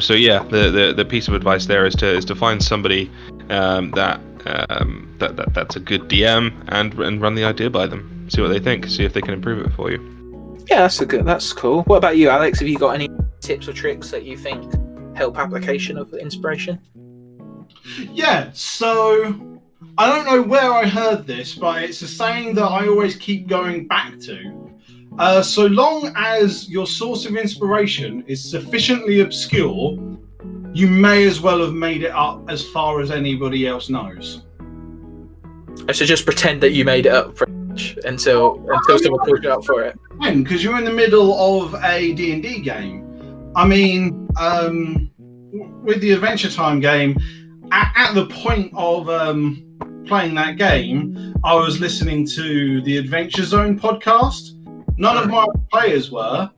So yeah, the piece of advice there is to find somebody that's a good DM and run the idea by them. See what they think. See if they can improve it for you. Yeah, that's cool. What about you, Alex? Have you got any tips or tricks that you think help application of inspiration? Yeah, so I don't know where I heard this, but it's a saying that I always keep going back to. So long as your source of inspiration is sufficiently obscure, you may as well have made it up as far as anybody else knows. So just pretend that you made it up until someone calls you out for it. Because you're in the middle of a D&D game. I mean, with the Adventure Time game, at the point of playing that game, I was listening to the Adventure Zone podcast. None of my players were,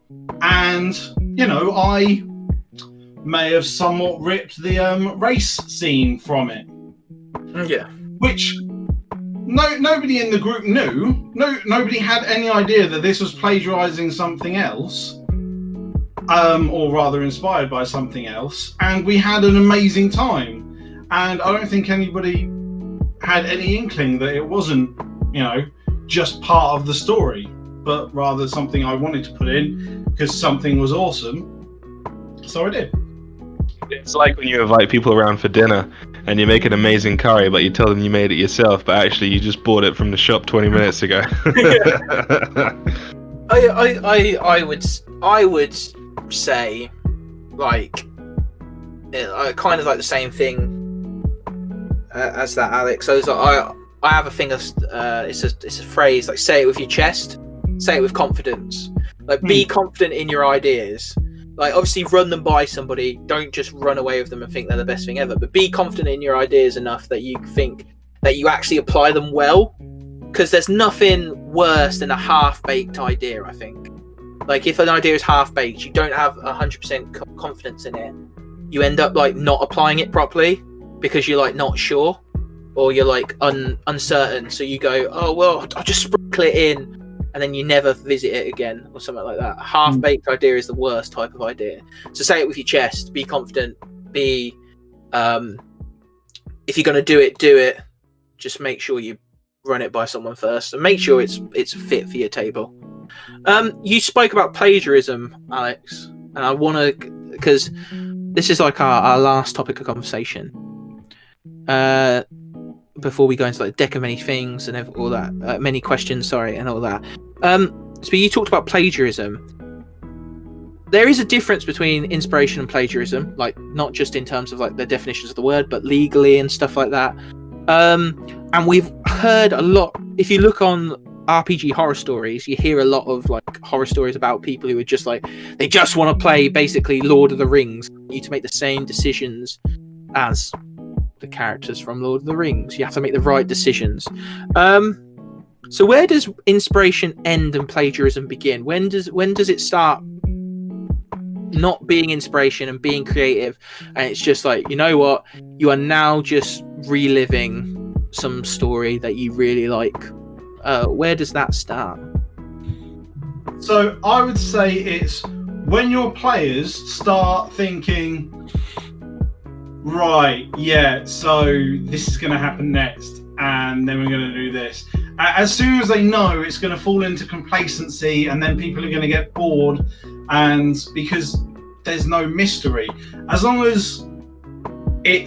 and I may have somewhat ripped the race scene from it. Yeah, which nobody in the group knew. Nobody had any idea that this was plagiarizing something else, or rather inspired by something else. And we had an amazing time. And I don't think anybody had any inkling that it wasn't, just part of the story, but rather something I wanted to put in because something was awesome. So I did. It's like when you invite people around for dinner and you make an amazing curry, but you tell them you made it yourself, but actually you just bought it from the shop 20 minutes ago. I would say, like, kind of like the same thing as that, Alex. So it's like, I have a thing of it's a phrase, like, say it with your chest, say it with confidence. Like, be confident in your ideas. Like, obviously run them by somebody. Don't just run away with them and think they're the best thing ever. But be confident in your ideas enough that you think that you actually apply them well. Because there's nothing worse than a half-baked idea, I think. Like, if an idea is half-baked, you don't have 100% confidence in it. You end up, like, not applying it properly because you're, like, not sure. Or you're, like, uncertain. So you go, oh, well, I'll just sprinkle it in. And then you never visit it again or something like that. A half-baked idea is the worst type of idea. So say it with your chest. Be confident. Be, if you're going to do it. Just make sure you run it by someone first. And make sure it's fit for your table. You spoke about plagiarism, Alex. And I want to, because this is like our last topic of conversation. Before we go into like deck of many things and all that, many questions, and all that. So you talked about plagiarism. There is a difference between inspiration and plagiarism, like not just in terms of like the definitions of the word, but legally and stuff like that. And we've heard a lot. If you look on RPG horror stories, you hear a lot of like horror stories about people who are just like, they just want to play basically Lord of the Rings. You need to make the same decisions as the characters from Lord of the Rings. You have to make the right decisions. So where does inspiration end and plagiarism begin? When does it start not being inspiration and being creative, and it's just like, you know what, you are now just reliving some story that you really like? Where does that start? So I would say it's when your players start thinking, right, yeah, so this is going to happen next, and then we're going to do this. As soon as they know, it's going to fall into complacency, and then people are going to get bored, and because there's no mystery. As long as you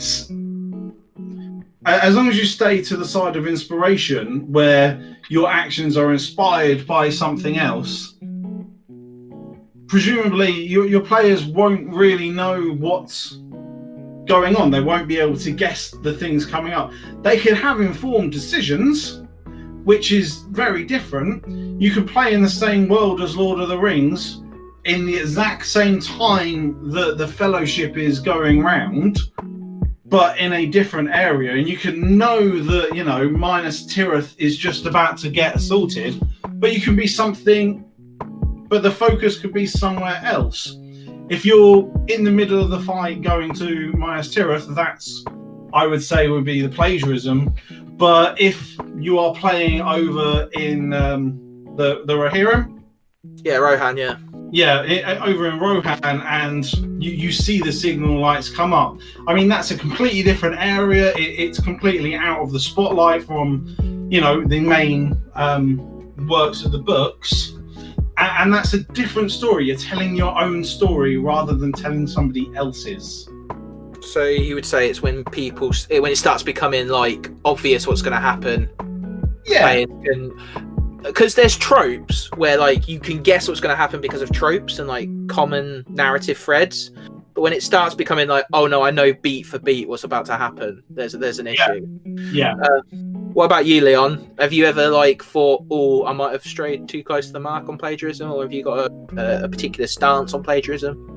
stay to the side of inspiration, where your actions are inspired by something else, presumably your players won't really know what's going on. They won't be able to guess the things coming up. They can have informed decisions, which is very different. You can play in the same world as Lord of the Rings in the exact same time that the Fellowship is going round, but in a different area, and you can know that, Minas Tirith is just about to get assaulted, but you can be something, but the focus could be somewhere else. if you're in the middle of the fight going to Minas Tirith, that's, I would say, would be the plagiarism. But if you are playing over in the Rohirrim, Yeah, Rohan. Yeah. yeah, over in Rohan, and you see the signal lights come up. I mean, that's a completely different area. It's completely out of the spotlight from, the main works of the books. And that's a different story. You're telling your own story rather than telling somebody else's. So you would say it's when when it starts becoming like obvious what's going to happen. Yeah. Because there's tropes where like you can guess what's going to happen because of tropes and like common narrative threads. But when it starts becoming like, oh no, I know beat for beat what's about to happen, there's an issue. Yeah. What about you, Leon? Have you ever like thought, oh, I might have strayed too close to the mark on plagiarism, or have you got a particular stance on plagiarism?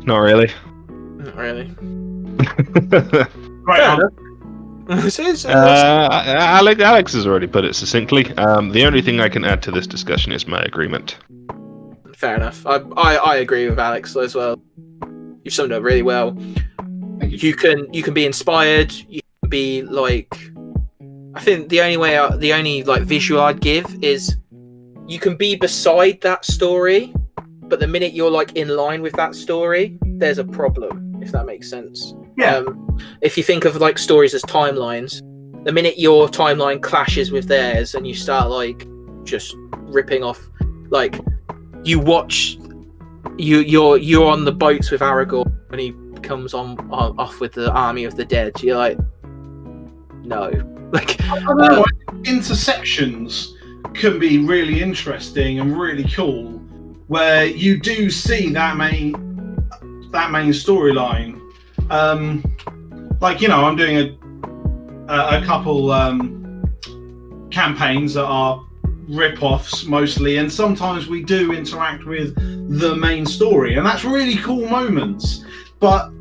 Not really. Not really. Right. Alex has already put it succinctly. The only thing I can add to this discussion is my agreement. Fair enough. I agree with Alex as well. You've summed it up really well. You can be inspired. You can be like, I think the only like visual I'd give is you can be beside that story, but the minute you're like in line with that story, there's a problem. If that makes sense. Yeah. If you think of like stories as timelines, the minute your timeline clashes with theirs and you start like just ripping off, like you watch, you're on the boats with Aragorn when he comes off with the army of the dead. You're like, no, like I don't know, intersections can be really interesting and really cool, where you do see that main storyline. Like, I'm doing a couple campaigns that are rip-offs mostly, and sometimes we do interact with the main story, and that's really cool moments. But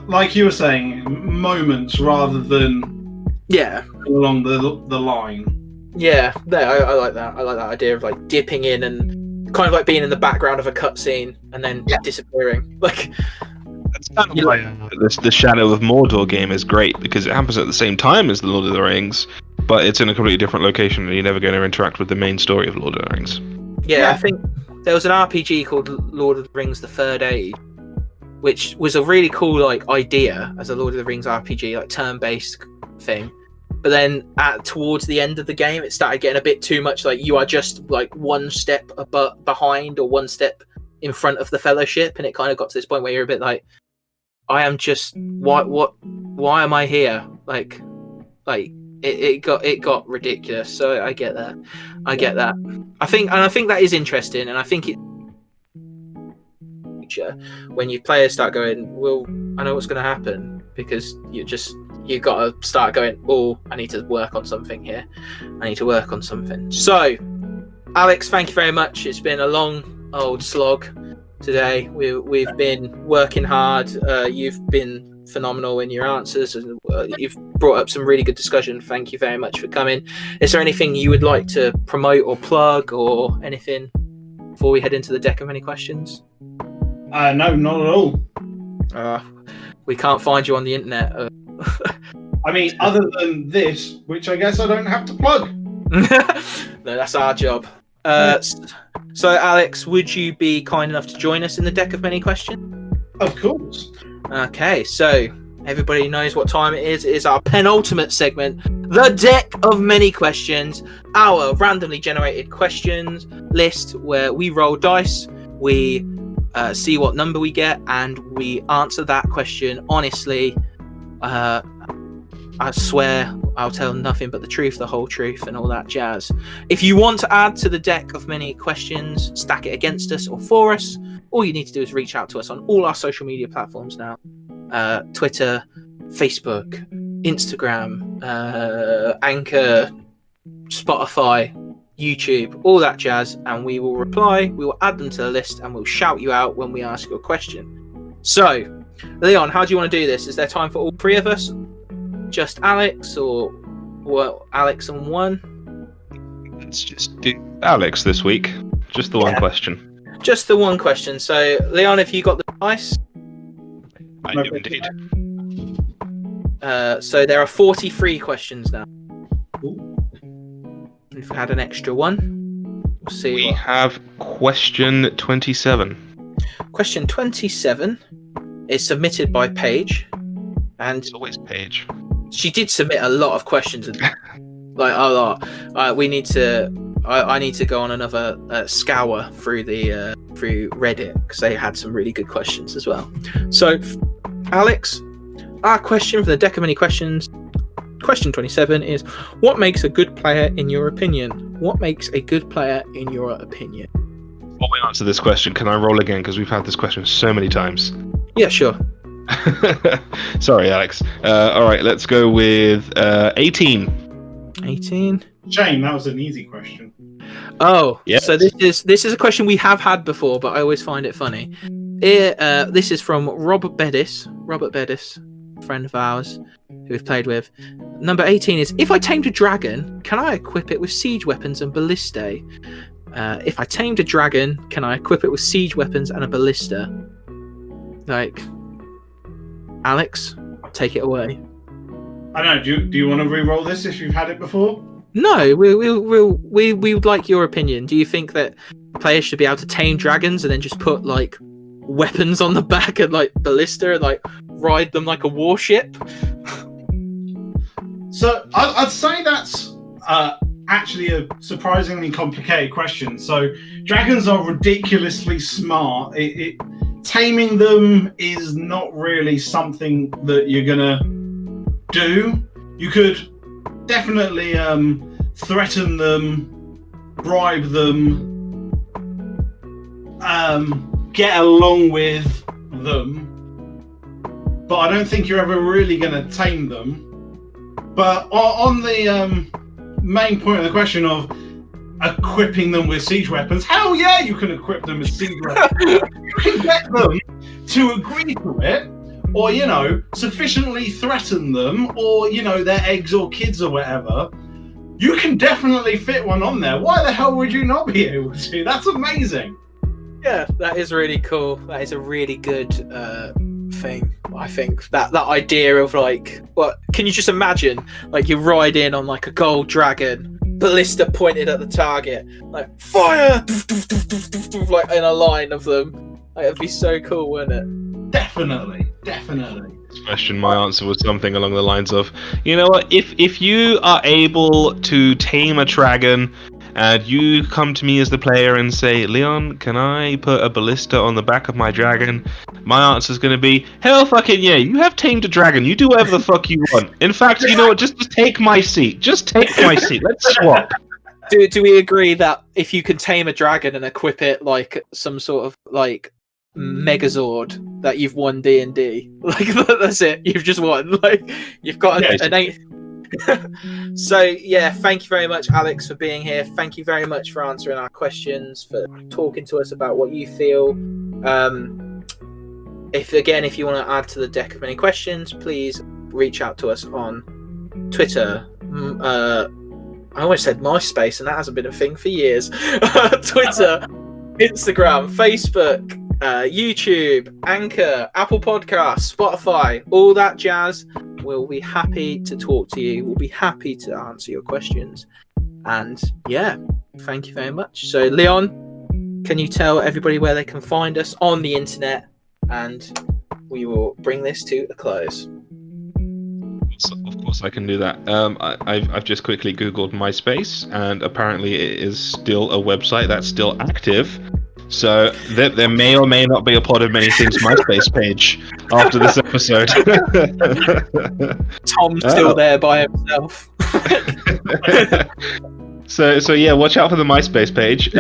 like you were saying, moments rather than along the line. Yeah, I like that. I like that idea of like dipping in and kind of like being in the background of a cutscene and then disappearing. Like, that's kind of why the Shadow of Mordor game is great, because it happens at the same time as the Lord of the Rings, but it's in a completely different location, and you're never going to interact with the main story of Lord of the Rings. Yeah, I think there was an RPG called Lord of the Rings: The Third Age, which was a really cool like idea as a Lord of the Rings RPG, like turn-based thing. But then towards the end of the game, it started getting a bit too much. Like you are just like one step behind or one step in front of the Fellowship, and it kind of got to this point where you're a bit like, I am just why am I here? Like it got ridiculous. So I get that. I think that is interesting, and I think it. When your players start going, well, I know what's going to happen, because you got to start going, oh, I need to work on something here. I need to work on something. So, Alex, thank you very much. It's been a long old slog today. We've been working hard. You've been phenomenal in your answers, and you've brought up some really good discussion. Thank you very much for coming. Is there anything you would like to promote or plug or anything before we head into the deck of many questions? No, not at all. We can't find you on the internet. I mean, other than this, which I guess I don't have to plug. No, that's our job. So, Alex, would you be kind enough to join us in the deck of many questions? Of course. Okay, so everybody knows what time it is. It is our penultimate segment, the deck of many questions, our randomly generated questions list where we roll dice, we see what number we get, and we answer that question honestly. I swear I'll tell nothing but the truth, the whole truth, and all that jazz. If you want to add to the deck of many questions, stack it against us or for us, all you need to do is reach out to us on all our social media platforms now. Twitter, Facebook, Instagram, Anchor, Spotify, YouTube, all that jazz, and we will reply, we will add them to the list, and we'll shout you out when we ask you a question. So, Leon, how do you want to do this? Is there time for all three of us? Just Alex, or Alex and one? Let's just do Alex this week, Just the one question. Just the one question. So, Leon, have you got the device? I do indeed. So there are 43 questions now. Ooh. We've had an extra one. We'll see. We have question 27. Question 27 is submitted by Paige, and It's always Paige. she did submit a lot of questions, like a lot. We need to. I need to go on another scour through the through Reddit because they had some really good questions as well. So, Alex, our question for the deck of many questions, question 27 is: what makes a good player in your opinion? What makes a good player in your opinion? Before we answer this question, can I roll again? Because we've had this question so many times. Yeah, sure. Sorry, Alex. All right, let's go with 18. 18. Shame, that was an easy question. Oh, Yes. so this is a question we have had before, but I always find it funny. This is from Robert Bedis, friend of ours who we've played with. Number 18 is: if I tamed a dragon, can I equip it with siege weapons and ballistae? If I tamed a dragon, can I equip it with siege weapons and a ballista? Like, Alex, take it away. I don't know. Do you want to re-roll this if you've had it before? No, we would like your opinion. Do you think that players should be able to tame dragons and then just put like weapons on the back and like ballista and like ride them like a warship? So I'd say that's actually a surprisingly complicated question. So dragons are ridiculously smart. Taming them is not really something that you're gonna do. You could definitely threaten them, bribe them, get along with them, but I don't think you're ever really going to tame them. But on the main point of the question of equipping them with siege weapons, hell yeah, you can equip them with siege weapons. You can get them to agree to it, or, you know, sufficiently threaten them, or, you know, their eggs or kids or whatever. You can definitely fit one on there. Why the hell would you not be able to? That's amazing. Yeah, that is really cool. That is a really good thing. I think that idea of like, what can you just imagine? Like you ride in on like a gold dragon, ballista pointed at the target, like fire, like in a line of them. Like, it'd be so cool, wouldn't it? Definitely. This question, my answer was something along the lines of, you know what, if you are able to tame a dragon and you come to me as the player and say, Leon, can I put a ballista on the back of my dragon? My answer is going to be, hell fucking yeah, you have tamed a dragon, you do whatever the fuck you want. In fact, you know what, just take my seat. Just take my seat. Let's swap. Do we agree that if you can tame a dragon and equip it like some sort of like Megazord, that you've won D&D? Like that's it, you've just won. Like you've got an 8. So yeah, thank you very much, Alex, for being here. Thank you very much for answering our questions, for talking to us about what you feel. If you want to add to the deck of many questions, please reach out to us on Twitter. I always said MySpace, and that hasn't been a thing for years. Twitter, Instagram, Facebook, YouTube, Anchor, Apple Podcasts, Spotify, all that jazz. We'll be happy to talk to you. We'll be happy to answer your questions. And yeah, thank you very much. So Leon, can you tell everybody where they can find us on the internet? And we will bring this to a close. Of course I can do that. I've just quickly Googled MySpace, and apparently it is still a website that's still active. So there may or may not be a Pod of Many Things MySpace page after this episode. Tom's still there by himself. So yeah, watch out for the MySpace page.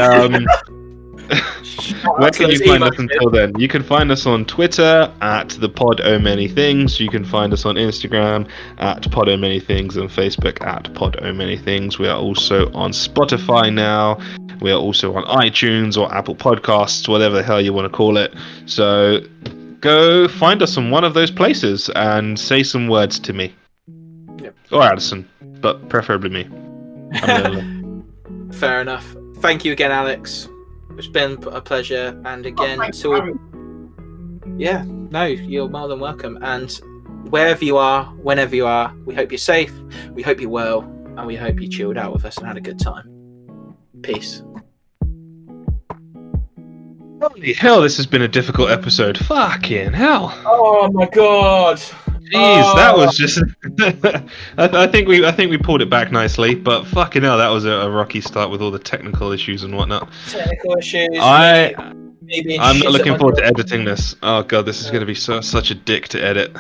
Where can you find us until then? You can find us on Twitter at the Pod O Many Things. You can find us on Instagram at Pod O Many Things and Facebook at Pod O Many Things. We are also on Spotify now. We are also on iTunes or Apple Podcasts, whatever the hell you want to call it. So go find us on one of those places and say some words to me. Yep. Or Addison, but preferably me. Fair enough. Thank you again, Alex. It's been a pleasure. And again, Thanks for having me. yeah, no, you're more than welcome. And wherever you are, whenever you are, we hope you're safe, we hope you're well, and we hope you chilled out with us and had a good time. Peace. Holy hell, this has been a difficult episode. Fucking hell. Oh my god. Jeez, that was just. I think we pulled it back nicely, but fucking hell, that was a rocky start with all the technical issues and whatnot. Technical issues. me being I'm shit not at looking my forward to job. editing this. Oh god, this is going to be such a dick to edit.